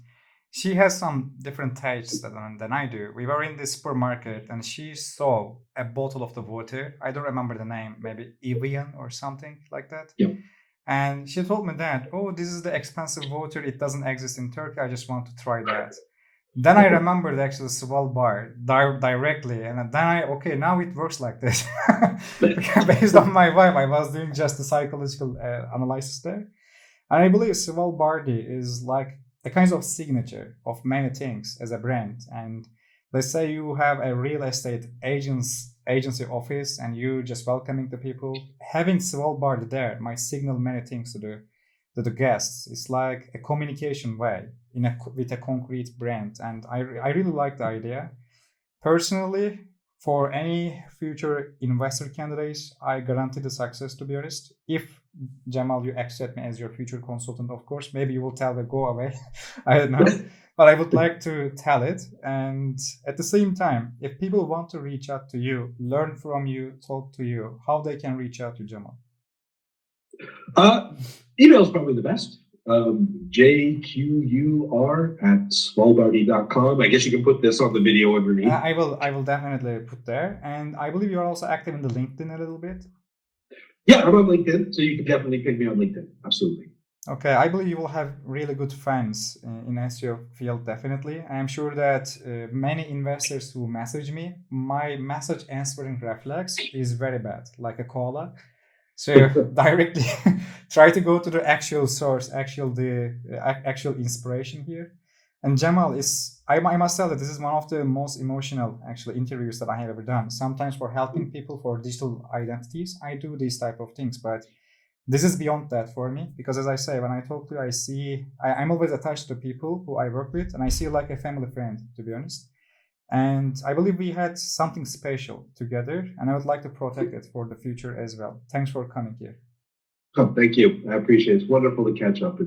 she has some different tastes than I do. We were in the supermarket and she saw a bottle of the water. I don't remember the name, maybe Evian or something like that. Yep. And she told me that, oh, this is the expensive water. It doesn't exist in Turkey. I just want to try that. Then I remembered actually Svalbard directly. And then now it works like this. Based on my vibe, I was doing just a psychological analysis there. And I believe Svalbardi is like a kind of signature of many things as a brand. And let's say you have a real estate agency office and you just welcoming the people. Having Svalbard there might signal many things to the guests. It's like a communication way with a concrete brand. And I really like the idea. Personally, for any future investor candidates, I guarantee the success, to be honest. If Jamal, you accept me as your future consultant, of course, maybe you will tell the go away. I don't know. But I would like to tell it. And at the same time, if people want to reach out to you, learn from you, talk to you, how they can reach out to Jamal? Email is probably the best. jqur@svalbardi.com. I guess you can put this on the video underneath. I will definitely put there. And I believe you're also active in the LinkedIn a little bit. Yeah, I'm on LinkedIn, so you can definitely pick me on LinkedIn. Absolutely. Okay, I believe you will have really good fans in SEO field, definitely. I'm sure that many investors who message me, my message answering reflex is very bad, like a cola. So directly try to go to the actual source, actual inspiration here. And Jamal I must tell that this is one of the most emotional actually interviews that I have ever done. Sometimes for helping people for digital identities, I do these type of things, but this is beyond that for me, because as I say, when I talk to you, I'm always attached to people who I work with, and I see you like a family friend, to be honest. And I believe we had something special together, and I would like to protect it for the future as well. Thanks for coming here. Oh, thank you. I appreciate it. It's wonderful to catch up.